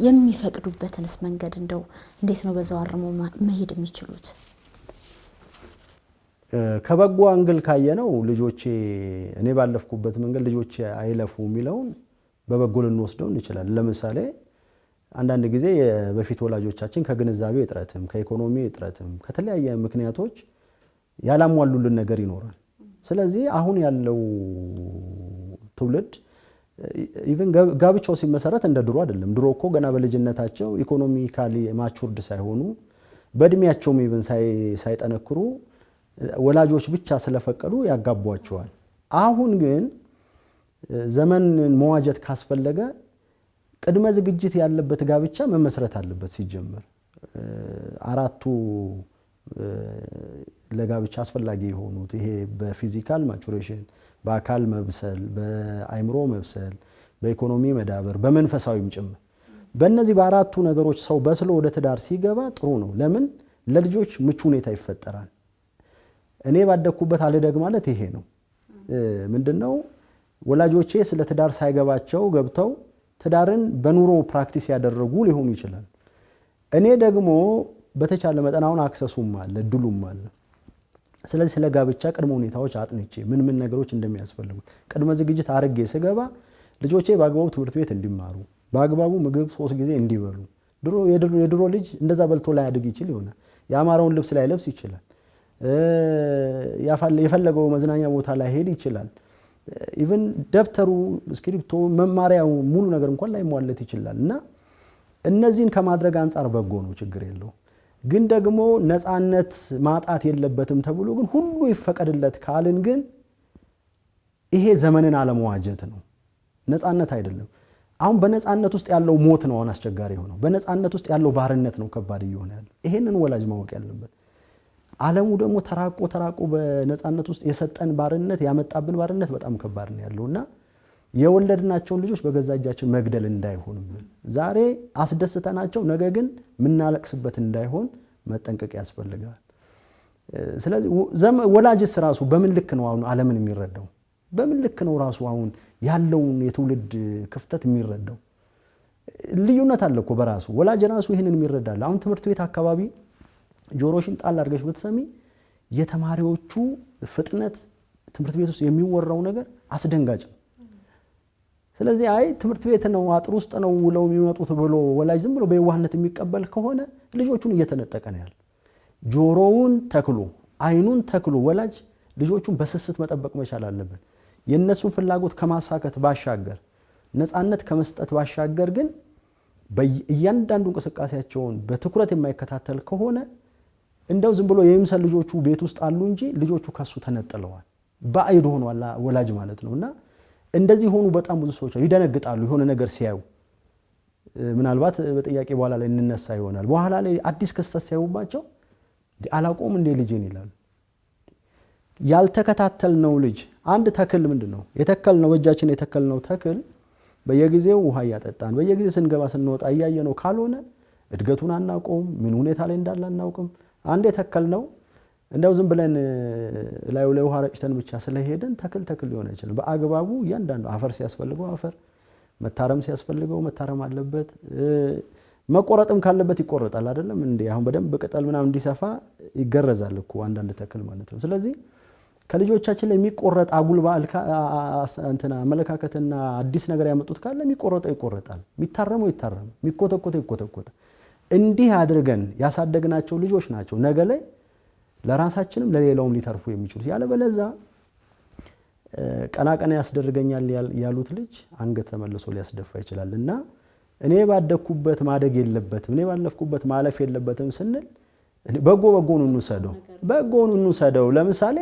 Speaker 3: የሚፈቅዱበትንስ መንገድ እንደው እንዴት ነው በዛው አርሞ መሄድ የሚችሉት?
Speaker 4: ከበጎ አንግል ካየነው ልጆቼ እኔ ባለፍኩበት መንገድ ልጆቼ አይለፉ የሚለውን በበጎ ልንወስደው እንችላለን። ለምሳሌ አንዳንድ ጊዜ በፊት ወላጆቻችን ከግንዛቤ እጥረትም ከኢኮኖሚ እጥረትም ከተለያየ ምክንያቶች ያላሟሉልን ነገር ይኖራል። ስለዚህ አሁን ያለው ትውልድ ኢቭን ጋብቻው ሲመሰረት እንደ ድሮ አይደለም። ድሮ እኮ ገና በልጅነታቸው ኢኮኖሚካሊ ማቹርድ ሳይሆኑ በእድሜያቸውም ኢቭን ሳይጠነክሩ ወላጆች ብቻ ስለፈቀዱ ያጋቧቸዋል። አሁን ግን ዘመንን መዋጀት ካስፈለገ ቅድመ ዝግጅት ያለበት ጋብቻ መመስረት አለበት። ሲጀመር አራቱ ለጋብቻ አስፈላጊ የሆኑት ይሄ በፊዚካል ማቹሬሽን፣ በአካል መብሰል፣ በአይምሮ መብሰል፣ በኢኮኖሚ መዳበር፣ በመንፈሳዊም ጭምር በእነዚህ በአራቱ ነገሮች ሰው በስሎ ወደ ትዳር ሲገባ ጥሩ ነው። ለምን? ለልጆች ምቹ ሁኔታ ይፈጠራል። እኔ ባደኩበት አልደግ ማለት ይሄ ነው። ምንድነው ወላጆቼ ስለ ትዳር ሳይገባቸው ገብተው ትዳርን በኑሮ ፕራክቲስ ያደረጉ ሊሆኑ ይችላል። እኔ ደግሞ በተቻለ መጠን አሁን አክሰሱም አለ ድሉም አለ። ስለዚህ ስለ ጋብቻ ቅድመ ሁኔታዎች አጥንቼ ምን ነገሮች እንደሚያስፈልጉ ቅድመ ዝግጅት አርጌ ስገባ ልጆቼ በአግባቡ ትምህርት ቤት እንዲማሩ፣ በአግባቡ ምግብ 3 ጊዜ እንዲበሉ፣ የድሮ ልጅ እንደዛ በልቶ ላይ ያድግ ይችል ይሆናል። ያማረውን ልብስ ላይ ለብስ ይችላል። የፈለገው መዝናኛ ቦታ ላይ ሄድ ይችላል። ኢቭን ደብተሩ፣ እስክሪፕቶ፣ መማሪያው ሙሉ ነገር እንኳን ላይ ሟለት ይችላል። እና እነዚህን ከማድረግ አንፃር በጎ ነው፣ ችግር የለው። ግን ደግሞ ነፃነት ማጣት የለበትም ተብሎ ግን ሁሉ ይፈቀድለት ካልን ግን ይሄ ዘመንን አለመዋጀት ነው፣ ነፃነት አይደለም። አሁን በነፃነት ውስጥ ያለው ሞት ነው አሁን አስቸጋሪ ሆነው። በነፃነት ውስጥ ያለው ባርነት ነው ከባድ እየሆነ ያለው። ይሄንን ወላጅ ማወቅ ያለበት። ዓለሙ ደግሞ ተራቆ በነፃነት ውስጥ የሰጠን ባርነት ያመጣብን ባርነት በጣም ከባድ ነው ያለውና የወለድናቸውን ልጆች በገዛ እጃችን መግደል እንዳይሆንብን ዛሬ አስደስተናቸው ነገ ግን ምናለቅስበት እንዳይሆን መጠንቀቅ ያስፈልጋል። ስለዚህ ወላጅስ ራሱ በምን ልክ ነው አሁን ዓለምን የሚረዳው? በምን ልክ ነው ራሱ አሁን ያለውን የትውልድ ክፍተት የሚረዳው? ልዩነት አለ እኮ በራሱ ወላጅ ራሱ ይሄንን የሚረዳል። አሁን ትምህርት ቤት አካባቢ ጆሮሽን ጣል አድርገሽ ብትሰሚ የተማሪዎቹ ፍጥነት፣ ትምህርት ቤት ውስጥ የሚወራው ነገር አስደንጋጭ ነው። ስለዚህ አይ ትምህርት ቤት ነው አጥር ውስጥ ነው ውለው የሚመጡት ብሎ ወላጅ ዝም ብሎ በየዋህነት የሚቀበል ከሆነ ልጆቹን እየተነጠቀ ነው ያለው። ጆሮውን ተክሎ አይኑን ተክሎ ወላጅ ልጆቹን በስስት መጠበቅ መቻል አለበት። የነሱን ፍላጎት ከማሳከት ባሻገር ነፃነት ከመስጠት ባሻገር ግን በእያንዳንዱ እንቅስቃሴያቸውን በትኩረት የማይከታተል ከሆነ እንደው ዝም ብሎ የምሰል ልጆቹ ቤት ውስጥ አሉ እንጂ ልጆቹ ከሱ ተነጥለዋል፣ ባዕድ ሆኗል ወላጅ ማለት ነውና እንደዚህ ሆኑ በጣም ብዙ ሰዎች ይደነግጣሉ የሆነ ነገር ሲያዩ። ምናልባት በጥያቄ በኋላ ላይ እንነሳ ይሆናል። በኋላ ላይ አዲስ ክስተት ሲያዩባቸው አላቆም እንደ ልጄን ይላሉ። ያልተከታተልነው ልጅ አንድ ተክል ምንድነው የተከልነው በእጃችን የተከልነው ተክል በየጊዜው ውሃ ያጠጣን በየጊዜው ስንገባ ስንወጣ እያየነው ካልሆነ እድገቱን አናውቀውም፣ ምን ሁኔታ ላይ እንዳለ አናውቅም። አንድ የተከልነው እንደው ዝም ብለን ላዩ ላይ ውሃ ረጭተን ብቻ ስለሄድን ተክል ሊሆን አይችልም። በአግባቡ እያንዳንዱ አፈር ሲያስፈልገው አፈር፣ መታረም ሲያስፈልገው መታረም አለበት። መቆረጥም ካለበት ይቆረጣል አይደለም እንዴ? አሁን በደንብ ቅጠል ምናምን እንዲሰፋ ይገረዛል እኮ አንዳንድ ተክል ማለት ነው። ስለዚህ ከልጆቻችን ላይ የሚቆረጥ አጉል አመለካከትና አዲስ ነገር ያመጡት ካለ የሚቆረጠው ይቆረጣል፣ የሚታረመው ይታረም፣ የሚኮተኮተው ይኮተኮታል። እንዲህ አድርገን ያሳደግናቸው ልጆች ናቸው ነገ ላይ ለራሳችንም ለሌላውም ሊተርፉ የሚችሉት። ያለበለዚያ ቀና ያስደርገኛል ያሉት ልጅ አንገት ተመልሶ ሊያስደፋ ይችላልና እኔ ባደኩበት ማደግ የለበትም፣ እኔ ባለፍኩበት ማለፍ የለበትም ስንል በጎውን እንውሰደው። ለምሳሌ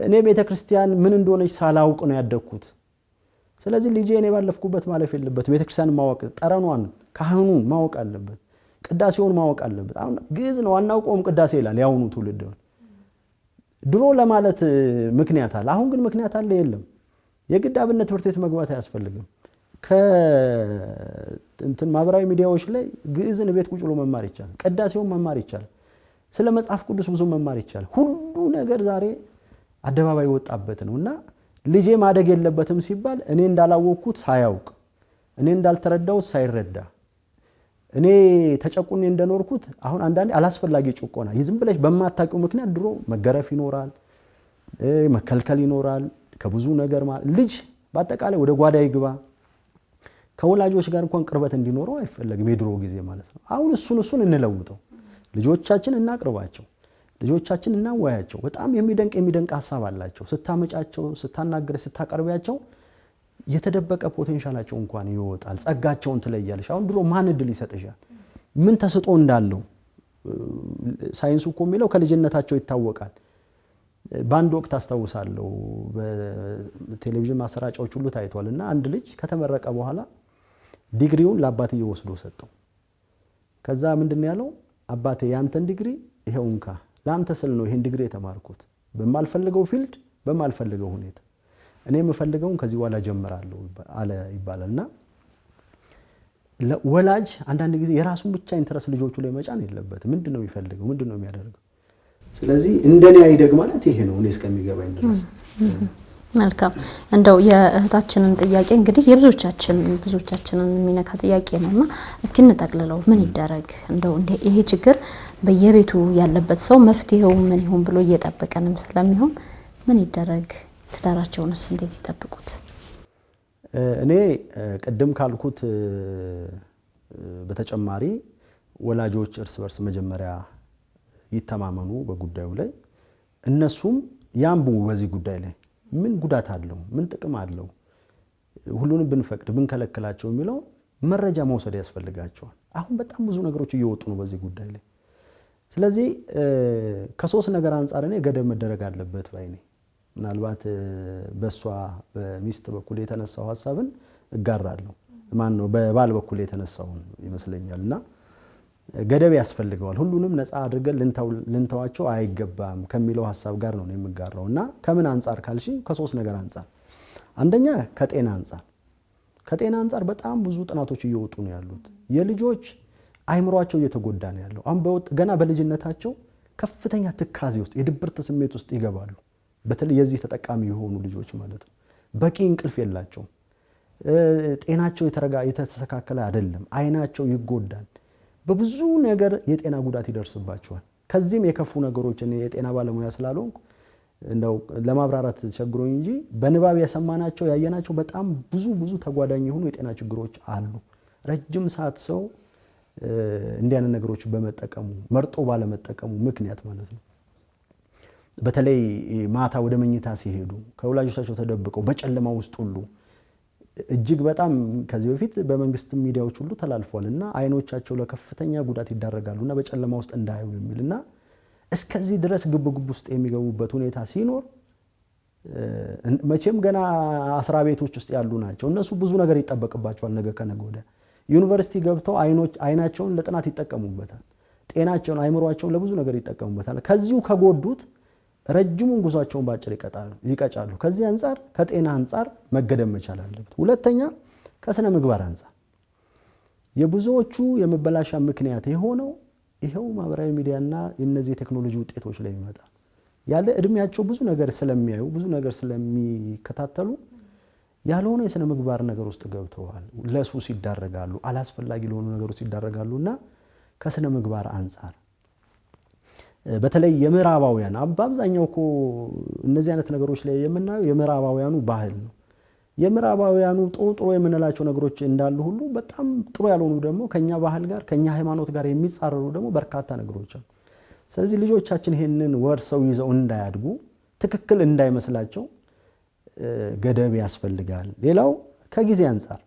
Speaker 4: እኔ ቤተክርስቲያን ምን እንደሆነች ሳላውቅ ነው ያደኩት። ስለዚህ ልጄ እኔ ባለፍኩበት ማለፍ የለበትም። ቤተክርስቲያን ማወቅ፣ ጠረኗን፣ ካህኑን ማወቅ አለበት፣ ቅዳሴውን ማወቅ አለበት። አሁን ግዕዝ ነው አናውቀውም ቅዳሴ ይላል ያውኑ ትውልድ። ድሮ ለማለት ምክንያት አለ፣ አሁን ግን ምክንያት አለ የለም። የግድ አብነት ትምህርት ቤት መግባት አያስፈልግም። ከእንትን ማህበራዊ ሚዲያዎች ላይ ግዕዝን ቤት ቁጭ ብሎ መማር ይቻላል፣ ቅዳሴውን መማር ይቻላል፣ ስለ መጽሐፍ ቅዱስ ብዙ መማር ይቻላል። ሁሉ ነገር ዛሬ አደባባይ ወጣበት ነውና ልጄ ማደግ የለበትም ሲባል እኔ እንዳላወቅኩት ሳያውቅ፣ እኔ እንዳልተረዳው ሳይረዳ፣ እኔ ተጨቁኔ እንደኖርኩት አሁን አንዳንዴ አላስፈላጊ ጭቆና ዝም ብለሽ በማታውቂው ምክንያት ድሮ መገረፍ ይኖራል፣ መከልከል ይኖራል፣ ከብዙ ነገር ልጅ በአጠቃላይ ወደ ጓዳ ይግባ ከወላጆች ጋር እንኳን ቅርበት እንዲኖረው አይፈለግም የድሮ ጊዜ ማለት ነው። አሁን እሱን እንለውጠው፣ ልጆቻችን እናቅርባቸው፣ ልጆቻችን እናወያቸው። በጣም የሚደንቅ ሐሳብ አላቸው። ስታመጫቸው፣ ስታናገር፣ ስታቀርቢያቸው የተደበቀ ፖቴንሻላቸው እንኳን ይወጣል፣ ጸጋቸውን ትለያለሽ። አሁን ድሮ ማን እድል ይሰጥሻል? ምን ተስጦ እንዳለው ሳይንሱ እኮ የሚለው ከልጅነታቸው ይታወቃል። በአንድ ወቅት አስታውሳለሁ በቴሌቪዥን ማሰራጫዎች ሁሉ ታይቷልና አንድ ልጅ ከተመረቀ በኋላ ዲግሪውን ለአባትየው ወስዶ ሰጠው። ከዛ ምንድነው ያለው? አባቴ ያንተን ዲግሪ ይሄው እንካ፣ ላንተ ስል ነው ይሄን ዲግሪ የተማርኩት፣ በማልፈልገው ፊልድ በማልፈልገው ሁኔታ እኔ የምፈልገውን ከዚህ በኋላ ጀምራለሁ አለ ይባላልና ወላጅ አንዳንድ ጊዜ የራሱን ብቻ ኢንተረስት ልጆቹ ላይ መጫን የለበትም። ምንድነው የሚፈልገው? ምንድነው የሚያደርገው? ስለዚህ እንደኔ አይደግ ማለት ይሄ ነው እኔ እስከሚገባኝ ድረስ።
Speaker 3: መልካም። እንደው የእህታችንን ጥያቄ እንግዲህ ብዙዎቻችንን የሚነካ ጥያቄ ነውና እስኪ እንጠቅልለው። ምን ይደረግ? እንደው ይሄ ችግር በየቤቱ ያለበት ሰው መፍትሄው ምን ይሁን ብሎ እየጠበቀንም ስለሚሆን ምን ይደረግ? ትዳራቸውንስ እንዴት ይጠብቁት?
Speaker 4: እኔ ቅድም ካልኩት በተጨማሪ ወላጆች እርስ በርስ መጀመሪያ ይተማመኑ በጉዳዩ ላይ እነሱም ያንቡ በዚህ ጉዳይ ላይ ምን ጉዳት አለው ምን ጥቅም አለው ሁሉንም ብንፈቅድ ብንከለክላቸው የሚለው መረጃ መውሰድ ያስፈልጋቸዋል። አሁን በጣም ብዙ ነገሮች እየወጡ ነው በዚህ ጉዳይ ላይ። ስለዚህ ከሶስት ነገር አንፃር እኔ ገደብ መደረግ አለበት ባይ ነኝ። ምናልባት በሷ በሚስት በኩል የተነሳው ሐሳብን እጋራለሁ። ማን ነው በባል በኩል የተነሳው ይመስለኛልና ገደብ ያስፈልገዋል። ሁሉንም ነፃ አድርገን ልንተዋቸው አይገባም ከሚለው ሐሳብ ጋር ነው የምጋራውና ከምን አንፃር ካልሽ ከሶስት ነገር አንፃር አንደኛ ከጤና አንፃር በጣም ብዙ ጥናቶች እየወጡ ነው ያሉት። የልጆች አይምሮአቸው እየተጎዳ ነው ያለው። አሁን ገና በልጅነታቸው ከፍተኛ ትካዜ ውስጥ የድብርት ስሜት ውስጥ ይገባሉ። በተለይ የዚህ ተጠቃሚ የሆኑ ልጆች ማለት ነው። በቂ እንቅልፍ የላቸውም። ጤናቸው የተስተካከለ አይደለም። አይናቸው ይጎዳል። በብዙ ነገር የጤና ጉዳት ይደርስባቸዋል። ከዚህም የከፉ ነገሮች እኔ የጤና ባለሙያ ስላልሆንኩ እንደው ለማብራራት ተቸግሮኝ እንጂ በንባብ የሰማናቸው ያየናቸው በጣም ብዙ ተጓዳኝ የሆኑ የጤና ችግሮች አሉ። ረጅም ሰዓት ሰው እንዲያን ነገሮች በመጠቀሙ መርጦ ባለመጠቀሙ ምክንያት ማለት ነው። በተለይ ማታ ወደ መኝታ ሲሄዱ ከወላጆቻቸው ተደብቀው በጨለማ ውስጥ ሁሉ እጅግ በጣም ከዚህ በፊት በመንግስት ሚዲያዎች ሁሉ ተላልፏልና አይኖቻቸው ለከፍተኛ ጉዳት ይዳረጋሉና በጨለማ ውስጥ እንዳያዩ የሚልና እስከዚህ ድረስ ግብግብ ውስጥ የሚገቡበት ሁኔታ ሲኖር መቼም ገና አስራ ቤቶች ውስጥ ያሉ ናቸው። እነሱ ብዙ ነገር ይጠበቅባቸዋል። ነገ ከነገ ወዲያ ዩኒቨርሲቲ ገብተው አይናቸውን ለጥናት ይጠቀሙበታል። ጤናቸውን አይምሮአቸውን ለብዙ ነገር ይጠቀሙበታል። ከዚሁ ከጎዱት ረጅሙን ጉዟቸውን ባጭር ይቀጫሉ። ከዚህ አንፃር ከጤና አንፃር መገደም መቻል አለበት። ሁለተኛ ከስነ ምግባር አንፃር የብዙዎቹ የመበላሻ ምክንያት የሆነው ይሄው ማህበራዊ ሚዲያና የነዚህ ቴክኖሎጂ ውጤቶች ላይ ይመጣል። ያለ እድሜያቸው ብዙ ነገር ስለሚያዩ ብዙ ነገር ስለሚከታተሉ ያልሆነ የስነ ምግባር ነገር ውስጥ ገብተዋል። ለሱስ ይዳረጋሉ፣ አላስፈላጊ ለሆኑ ነገሮች ይዳረጋሉና ከስነ ምግባር አንፃር በተለይ የምዕራባውያን በአብዛኛው እኮ እነዚህ አይነት ነገሮች ላይ የምናየው የምዕራባውያኑ ባህል ነው። የምዕራባውያኑ ጥሩ የምንላቸው ነገሮች እንዳሉ ሁሉ በጣም ጥሩ ያልሆኑ ደግሞ ከኛ ባህል ጋር ከኛ ሃይማኖት ጋር የሚጻረሩ ደግሞ በርካታ ነገሮች አሉ። ስለዚህ ልጆቻችን ይሄንን ወርሰው ይዘው እንዳያድጉ ትክክል እንዳይመስላቸው ገደብ ያስፈልጋል። ሌላው ከጊዜ አንፃር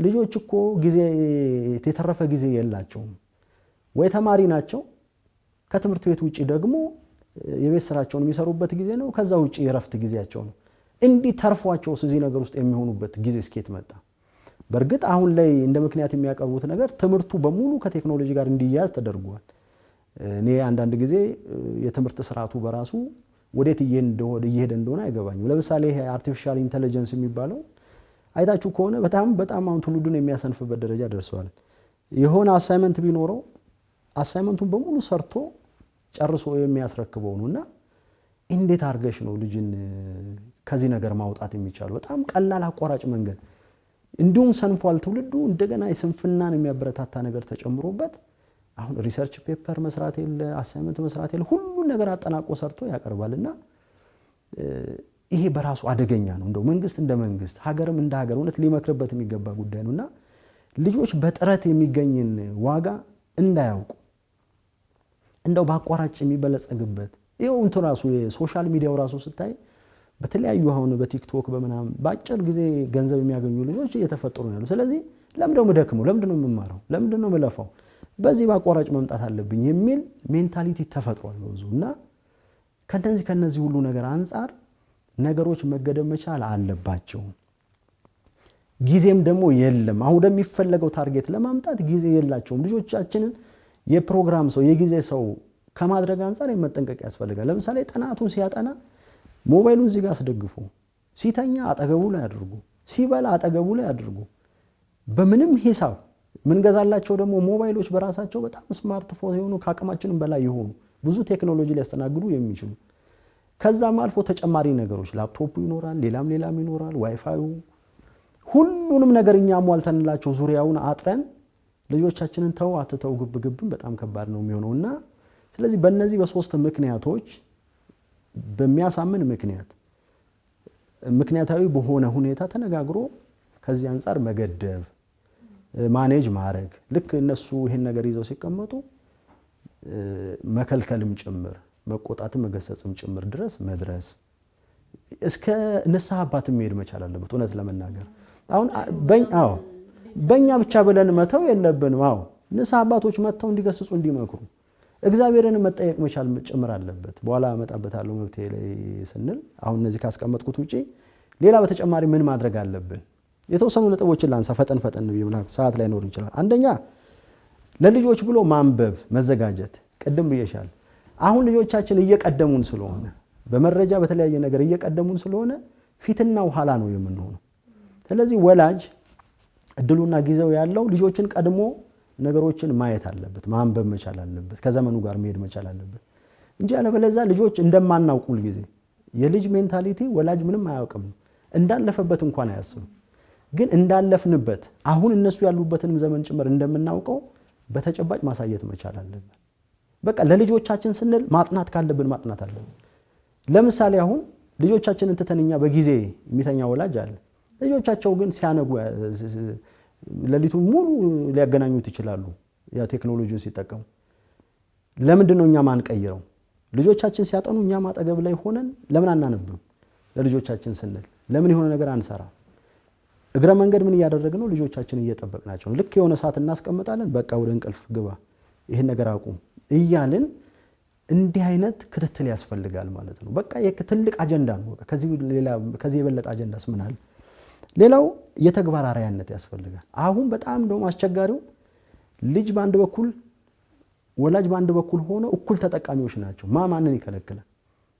Speaker 4: ልጆች እኮ ጊዜ የተረፈ ጊዜ የላቸውም። ወይ ተማሪ ናቸው፣ ከትምህርት ቤት ውጪ ደግሞ የቤት ስራቸውን የሚሰሩበት ጊዜ ነው። ከዛ ውጪ የረፍት ጊዜያቸው ነው። እንዲህ ተርፏቸው እዚህ ነገር ውስጥ የሚሆኑበት ጊዜ እስኬት መጣ። በእርግጥ አሁን ላይ እንደ ምክንያት የሚያቀርቡት ነገር ትምህርቱ በሙሉ ከቴክኖሎጂ ጋር እንዲያያዝ ተደርጓል። እኔ አንዳንድ ጊዜ የትምህርት ስርዓቱ በራሱ ወዴት እየሄደ እንደሆነ አይገባኝም። ለምሳሌ ይሄ አርቲፊሻል ኢንተለጀንስ የሚባለው አይታችሁ ከሆነ በጣም አሁን ትውልዱን የሚያሰንፍበት ደረጃ ደርሷል። የሆነ አሳይመንት ቢኖረው አሳይመንቱን በሙሉ ሰርቶ ጨርሶ የሚያስረክበው ነውና እንዴት አርገሽ ነው ልጅን ከዚህ ነገር ማውጣት የሚቻለው? በጣም ቀላል አቋራጭ መንገድ እንዲሁም ሰንፏል ትውልዱ። እንደገና የስንፍናን የሚያበረታታ ነገር ተጨምሮበት አሁን ሪሰርች ፔፐር መስራት የለ አሳይመንት መስራት የለ ሁሉ ነገር አጠናቆ ሰርቶ ያቀርባልና ይሄ በራሱ አደገኛ ነው። እንደው መንግስት እንደ መንግስት ሀገርም እንደ ሀገር እውነት ሊመክርበት የሚገባ ጉዳይ ነውና ልጆች በጥረት የሚገኝን ዋጋ እንዳያውቁ እንደው በአቋራጭ የሚበለጸግበት ይሄው እንትን ራሱ የሶሻል ሚዲያው ራሱ ስታይ በተለያዩ አሁን በቲክቶክ በመናም ባጭር ጊዜ ገንዘብ የሚያገኙ ልጆች እየተፈጠሩ ነው። ስለዚህ ለምንድነው የምደክመው? ለምንድነው የምማረው? ለምንድነው የምለፋው? በዚህ በአቋራጭ መምጣት አለብኝ የሚል ሜንታሊቲ ተፈጥሯል በብዙና ከነዚህ ሁሉ ነገር አንፃር ነገሮች መገደብ መቻል አለባቸው። ጊዜም ደግሞ የለም። አሁን ወደሚፈለገው ታርጌት ለማምጣት ጊዜ የላቸውም። ልጆቻችንን የፕሮግራም ሰው የጊዜ ሰው ከማድረግ አንፃር መጠንቀቅ ያስፈልጋል። ለምሳሌ ጥናቱን ሲያጠና ሞባይሉን እዚህ ጋር አስደግፉ፣ ሲተኛ አጠገቡ ላይ አድርጉ፣ ሲበላ አጠገቡ ላይ አድርጉ። በምንም ሂሳብ ምን ገዛላቸው ደግሞ ሞባይሎች በራሳቸው በጣም ስማርትፎን የሆኑ ከአቅማችንም በላይ የሆኑ ብዙ ቴክኖሎጂ ሊያስተናግዱ የሚችሉ ከዛም አልፎ ተጨማሪ ነገሮች ላፕቶፑ ይኖራል፣ ሌላም ይኖራል፣ ዋይፋዩ ሁሉንም ነገር እኛ ሟልተንላቸው ዙሪያውን አጥረን ልጆቻችንን ተው አትተው ግብግብን በጣም ከባድ ነው የሚሆነውና ስለዚህ በእነዚህ በሶስት ምክንያቶች በሚያሳምን ምክንያታዊ በሆነ ሁኔታ ተነጋግሮ ከዚህ አንፃር መገደብ ማኔጅ ማድረግ ልክ እነሱ ይሄን ነገር ይዘው ሲቀመጡ መከልከልም ጭምር መቆጣትም መገሰጽም ጭምር ድረስ መድረስ እስከ ንስሐ አባትም መሄድ መቻል አለበት። እውነት ለመናገር አሁን በእኛ ብቻ ብለን መተው የለብንም። ንስሐ አባቶች መተው እንዲገስጹ እንዲመክሩ እግዚአብሔርን መጠየቅ መቻል ጭምር አለበት። በኋላ አመጣበታለሁ መብቴ ላይ ስንል አሁን እነዚህ ካስቀመጥኩት ውጪ ሌላ በተጨማሪ ምን ማድረግ አለብን? የተወሰኑ ነጥቦችን ላንሳ ፈጠን ቢሆን ሰዓት ላይ ኖር ይችላል። አንደኛ ለልጆች ብሎ ማንበብ መዘጋጀት። ቅድም ብዬሻል። አሁን ልጆቻችን እየቀደሙን ስለሆነ በመረጃ በተለያየ ነገር እየቀደሙን ስለሆነ ፊትና ኋላ ነው የምንሆነው። ስለዚህ ወላጅ እድሉና ጊዜው ያለው ልጆችን ቀድሞ ነገሮችን ማየት አለበት፣ ማንበብ መቻል አለበት፣ ከዘመኑ ጋር መሄድ መቻል አለበት እንጂ አለበለዚያ ልጆች እንደማናውቁ ጊዜ የልጅ ሜንታሊቲ ወላጅ ምንም አያውቅም፣ እንዳለፈበት እንኳን አያስብም። ግን እንዳለፍንበት አሁን እነሱ ያሉበትን ዘመን ጭምር እንደምናውቀው በተጨባጭ ማሳየት መቻል አለበት። በቃ ለልጆቻችን ስንል ማጥናት ካለብን ማጥናት አለብን። ለምሳሌ አሁን ልጆቻችንን ተተንኛ በጊዜ የሚተኛ ወላጅ አለ። ልጆቻቸው ግን ሲያነጉ ለሊቱን ሙሉ ሊያገናኙት ይችላሉ ያ ቴክኖሎጂውን ሲጠቀሙ። ለምንድነው እኛ ማንቀይረው? ልጆቻችን ሲያጠኑ እኛ ማጠገብ ላይ ሆነን ለምን አናነብም? ለልጆቻችን ስንል ለምን የሆነ ነገር አንሰራ? እግረ መንገድ ምን እያደረግነው? ልጆቻችን እየጠበቅናቸው። ልክ የሆነ ሰዓት እናስቀምጣለን፣ በቃ ወደ እንቅልፍ ግባ፣ ይሄን ነገር አቁም እያልን እንዲህ አይነት ክትትል ያስፈልጋል ማለት ነው። በቃ ትልቅ አጀንዳ ነው። ከዚህ የበለጠ አጀንዳስ ምን አለ? ሌላው የተግባር አርአያነት ያስፈልጋል። አሁን በጣም እንደውም አስቸጋሪው ልጅ በአንድ በኩል ወላጅ በአንድ በኩል ሆኖ እኩል ተጠቃሚዎች ናቸው። ማንን ይከለክላል?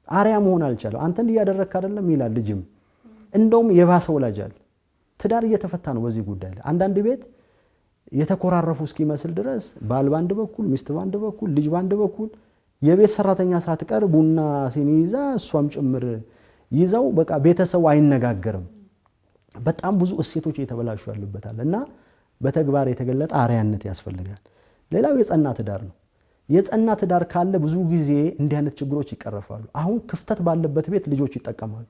Speaker 4: አርአያ መሆን አልቻለም። አንተ እንዲያደረክ አይደለም ይላል ልጅም። እንደውም የባሰ ወላጅ አለ። ትዳር እየተፈታ ነው በዚህ ጉዳይ ላይ። አንዳንድ ቤት የተኮራረፉ እስኪመስል ድረስ ባል ባንድ በኩል ሚስት ባንድ በኩል ልጅ ባንድ በኩል የቤት ሰራተኛ ሳትቀር ቡና ሲኒ ይዛ እሷም ጭምር ይዘው በቃ ቤተሰቡ አይነጋገርም። በጣም ብዙ እሴቶች እየተበላሹ ያሉበታል እና በተግባር የተገለጠ አርአያነት ያስፈልጋል። ሌላው የጸና ትዳር ነው። የጸና ትዳር ካለ ብዙ ጊዜ እንዲህ አይነት ችግሮች ይቀርፋሉ። አሁን ክፍተት ባለበት ቤት ልጆች ይጠቀማሉ።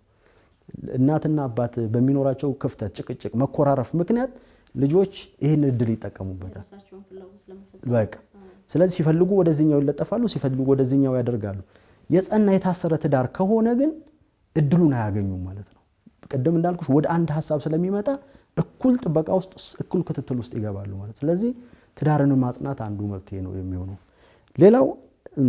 Speaker 4: እናትና አባት በሚኖራቸው ክፍተት፣ ጭቅጭቅ፣ መኮራረፍ ምክንያት ልጆች ይህን እድል ይጠቀሙበታል። በቃ ስለዚህ ሲፈልጉ ወደዚህኛው ይለጠፋሉ፣ ሲፈልጉ ወደዚህኛው ያደርጋሉ። የጸና የታሰረ ትዳር ከሆነ ግን እድሉን አያገኙም ማለት ነው። ቀደም እንዳልኩሽ ወደ አንድ ሐሳብ ስለሚመጣ እኩል ጥበቃ ውስጥ እኩል ክትትል ውስጥ ይገባሉ ማለት። ስለዚህ ትዳርን ማጽናት አንዱ መፍትሄ ነው የሚሆነው። ሌላው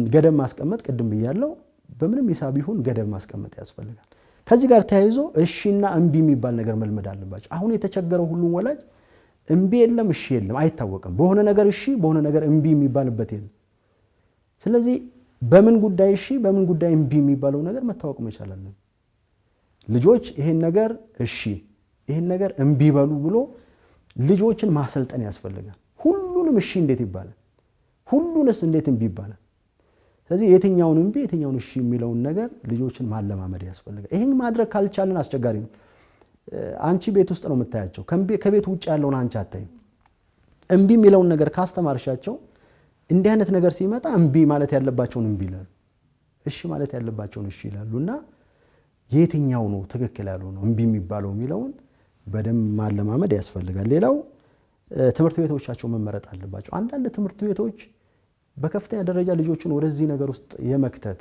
Speaker 4: ገደብ ማስቀመጥ፣ ቅድም ብያለሁ። በምንም ሂሳብ ይሁን ገደብ ማስቀመጥ ያስፈልጋል። ከዚህ ጋር ተያይዞ እሺና እምቢ የሚባል ነገር መልመድ አለባቸው። አሁን የተቸገረው ሁሉም ወላጅ እምቢ የለም እሺ የለም አይታወቅም። በሆነ ነገር እሺ በሆነ ነገር እምቢ የሚባልበት የለም። ስለዚህ በምን ጉዳይ እሺ በምን ጉዳይ እምቢ የሚባለው ነገር መታወቅ መቻል አለበት። ልጆች ይሄን ነገር እሺ ይሄን ነገር እምቢ በሉ ብሎ ልጆችን ማሰልጠን ያስፈልጋል። ሁሉንም እሺ እንዴት ይባላል? ሁሉንስ እንዴት እምቢ ይባላል? ስለዚህ የትኛውን እምቢ የትኛውን እሺ የሚለውን ነገር ልጆችን ማለማመድ ያስፈልጋል። ይሄን ማድረግ ካልቻለን አስቸጋሪ ነው። አንቺ ቤት ውስጥ ነው የምታያቸው፣ ከቤት ውጭ ያለውን አንቺ አታይም። እምቢ የሚለውን ነገር ካስተማርሻቸው እንዲህ አይነት ነገር ሲመጣ እምቢ ማለት ያለባቸውን እምቢ ይላሉ፣ እሺ ማለት ያለባቸውን እሺ ይላሉና የትኛው ነው ትክክል ያልሆነው እምቢ የሚባለው የሚለውን በደንብ ማለማመድ ያስፈልጋል። ሌላው ትምህርት ቤቶቻቸው መመረጥ አለባቸው። አንዳንድ ትምህርት ቤቶች በከፍተኛ ደረጃ ልጆችን ወደዚህ ነገር ውስጥ የመክተት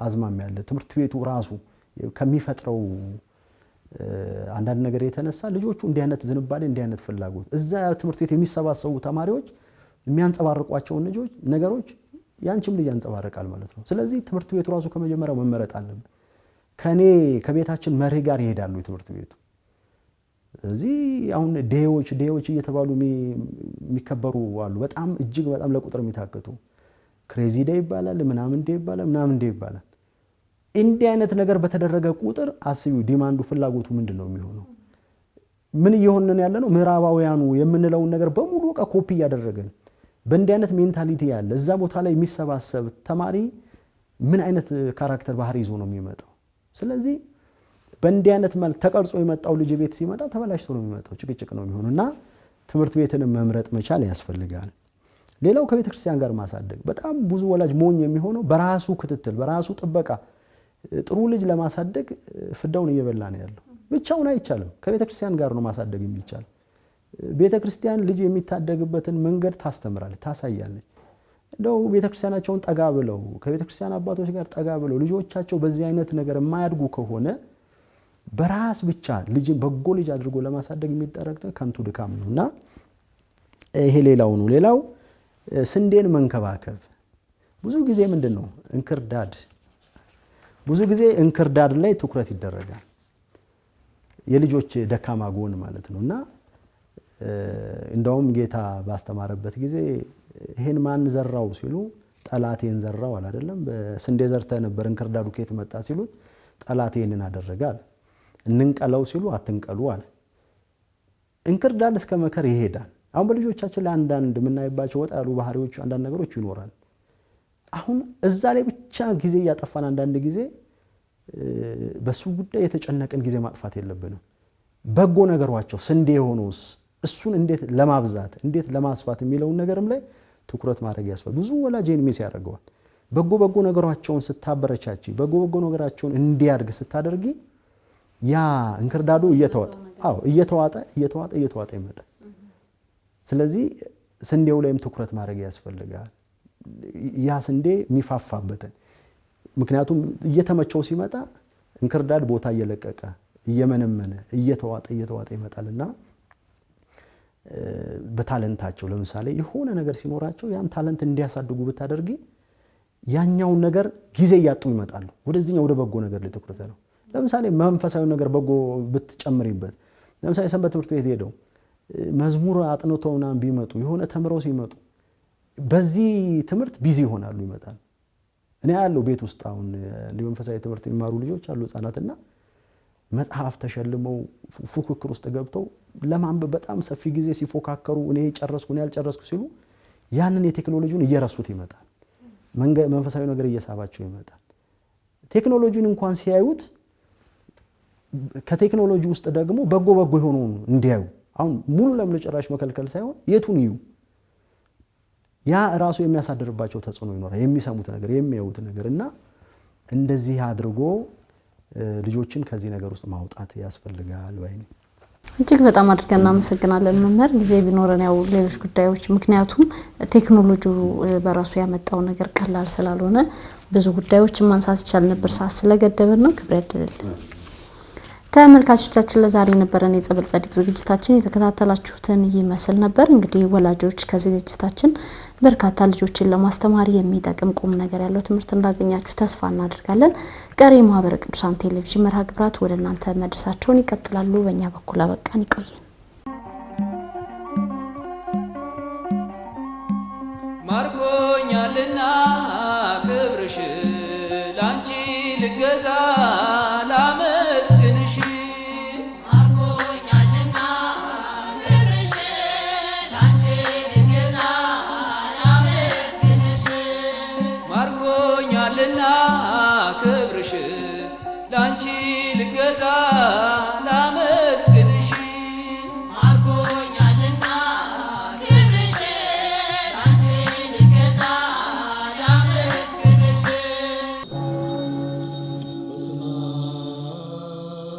Speaker 4: አዝማሚያ ያለ ትምህርት ቤቱ ራሱ ከሚፈጥረው አንዳንድ ነገር የተነሳ ልጆቹ እንዲህ አይነት ዝንባሌ እንዲህ አይነት ፍላጎት እዛ ትምህርት ቤት የሚሰባሰቡ ተማሪዎች የሚያንጸባርቋቸው ነገሮች ያንቺም ልጅ ያንጸባርቃል ማለት ነው። ስለዚህ ትምህርት ቤቱ ራሱ ከመጀመሪያው መመረጥ አለበት። ከቤታችን መርህ ጋር ይሄዳሉ ትምህርት ቤቱ። እዚህ አሁን ዴዎች እየተባሉ የሚከበሩ አሉ። በጣም እጅግ በጣም ለቁጥር የሚታከቱ ክሬዚ ዴይ ይባላል፣ ምናምን ዴይ ይባላል። እንዲህ አይነት ነገር በተደረገ ቁጥር አስቢው ዲማንዱ ፍላጎቱ ምንድነው የሚሆነው? ምን እየሆነን ያለ ነው? ምዕራባውያኑ የምንለውን ነገር በሙሉ ኮፒ እያደረገን በእንዲህ አይነት ሜንታሊቲ ያለ እዛ ቦታ ላይ የሚሰባሰብ ተማሪ ምን አይነት ካራክተር ባህሪ ይዞ ነው የሚመጣው? ስለዚህ በእንዲህ አይነት መልክ ተቀርጾ የመጣው ልጅ ቤት ሲመጣ ተበላሽቶ ነው የሚመጣው፣ ጭቅጭቅ ነው የሚሆነውና ትምህርት ቤትን መምረጥ መቻል ያስፈልጋል። ሌላው ከቤተ ክርስቲያን ጋር ማሳደግ። በጣም ብዙ ወላጅ ሞኝ የሚሆነው በራሱ ክትትል በራሱ ጥበቃ ጥሩ ልጅ ለማሳደግ ፍዳውን እየበላ ነው ያለው። ብቻውን አይቻልም። ከቤተ ክርስቲያን ጋር ነው ማሳደግ የሚቻል። ቤተክርስቲያን ልጅ የሚታደግበትን መንገድ ታስተምራለች፣ ታሳያለች። እንደው ቤተክርስቲያናቸውን ጠጋ ብለው ከቤተክርስቲያን አባቶች ጋር ጠጋ ብለው ልጆቻቸው በዚህ አይነት ነገር የማያድጉ ከሆነ በራስ ብቻ ልጅ በጎ ልጅ አድርጎ ለማሳደግ የሚደረግ ከንቱ ድካም ነውና ይሄ ሌላው ነው። ሌላው ስንዴን መንከባከብ ብዙ ጊዜ ምንድነው እንክርዳድ ብዙ ጊዜ እንክርዳድ ላይ ትኩረት ይደረጋል። የልጆች ደካማ ጎን ማለት ነውና እንደውም ጌታ ባስተማረበት ጊዜ ይሄን ማን ዘራው ሲሉ ጠላቴን ዘራው አለ አይደለም። በስንዴ ዘርተህ ነበር እንክርዳዱ ከየት መጣ ሲሉት ጠላቴን አደረጋል። እንንቀለው ሲሉ አትንቀሉ አለ። እንክርዳድ እስከ መከር ይሄዳል። አሁን በልጆቻችን ላይ አንዳንድ የምናይባቸው ወጣ ያሉ ባህሪዎች አንዳንድ ነገሮች ይኖራል። አሁን እዛ ላይ ብቻ ጊዜ ያጠፋን አንዳንድ ጊዜ በሱ ጉዳይ የተጨነቀን ጊዜ ማጥፋት የለብንም። በጎ ነገሯቸው ስንዴ የሆነውስ እሱን እንዴት ለማብዛት እንዴት ለማስፋት የሚለውን ነገርም ላይ ትኩረት ማድረግ ያስፈልጋል። ብዙ ወላጅን ሚስ ያደርገዋል። በጎ ነገሯቸውን ስታበረቻቺ በጎ ነገራቸውን እንዲያድግ ስታደርጊ ያ እንክርዳዱ እየተዋጠ ይመጣል። ስለዚህ ስንዴው ላይም ትኩረት ማድረግ ያስፈልጋል። ያ ስንዴ የሚፋፋበትን ምክንያቱም እየተመቸው ሲመጣ እንክርዳድ ቦታ እየለቀቀ እየመነመነ እየተዋጠ ይመጣልና በታለንታቸው ለምሳሌ የሆነ ነገር ሲኖራቸው ያን ታለንት እንዲያሳድጉ ብታደርጊ ያኛውን ነገር ጊዜ ያጡ ይመጣሉ። ወደዚህኛው ወደ በጎ ነገር ላይ ትኩረት ነው። ለምሳሌ መንፈሳዊ ነገር በጎ ብትጨምሪበት ለምሳሌ ሰንበት ትምህርት ቤት ሄደው መዝሙር አጥንተውና ቢመጡ የሆነ ተምረው ሲመጡ በዚህ ትምህርት ቢዚ ይሆናሉ ይመጣሉ። እኔ ያለው ቤት ውስጥ አሁን መንፈሳዊ ትምህርት የሚማሩ ልጆች አሉ ህፃናትና መጽሐፍ ተሸልመው ፉክክር ውስጥ ገብተው ለማንበብ በጣም ሰፊ ጊዜ ሲፎካከሩ እኔ ያልጨረስኩ ሲሉ ያንን የቴክኖሎጂውን እየረሱት ይመጣል። መንፈሳዊ ነገር እየሳባቸው ይመጣል። ቴክኖሎጂን እንኳን ሲያዩት ከቴክኖሎጂ ውስጥ ደግሞ በጎ የሆነው እንዲያዩ አሁን ሙሉ ለሙሉ ጭራሽ መከልከል ሳይሆን የቱን ይዩ ያ ራሱ የሚያሳድርባቸው ተጽዕኖ ይኖራል። የሚሰሙት ነገር የሚያዩት ነገርና እንደዚህ አድርጎ ልጆችን ከዚህ ነገር ውስጥ ማውጣት ያስፈልጋል ባይኔ።
Speaker 3: እጅግ በጣም አድርገን እናመሰግናለን መምህር። ጊዜ ቢኖረን ያው ሌሎች ጉዳዮች ምክንያቱም ቴክኖሎጂው በራሱ ያመጣው ነገር ቀላል ስላልሆነ ብዙ ጉዳዮችን ማንሳት ይቻል ነበር፣ ሰዓት ስለገደበን ነው። ክብር ያድልልን። ተመልካቾቻችን ለዛሬ ነበረን የጸበል ጸዲቅ ዝግጅታችን የተከታተላችሁትን ይመስል ነበር። እንግዲህ ወላጆች ከዝግጅታችን በርካታ ልጆችን ለማስተማር የሚጠቅም ቁም ነገር ያለው ትምህርት እንዳገኛችሁ ተስፋ እናደርጋለን። ቀሪ ማህበረ ቅዱሳን ቴሌቪዥን መርሃ ግብራት ወደ እናንተ መድረሳቸውን ይቀጥላሉ። በእኛ በኩል አበቃን። ይቆየን።
Speaker 1: ማርኮኛልና ክብርሽ ላንቺ ልገዛ ላመስግንሽ
Speaker 2: ማርኮኛልና ክብርሽ ላንቺ ልገዛ ላመስግንሽ
Speaker 1: ማርኮኛልና ክብርሽ ላንቺ ልገዛ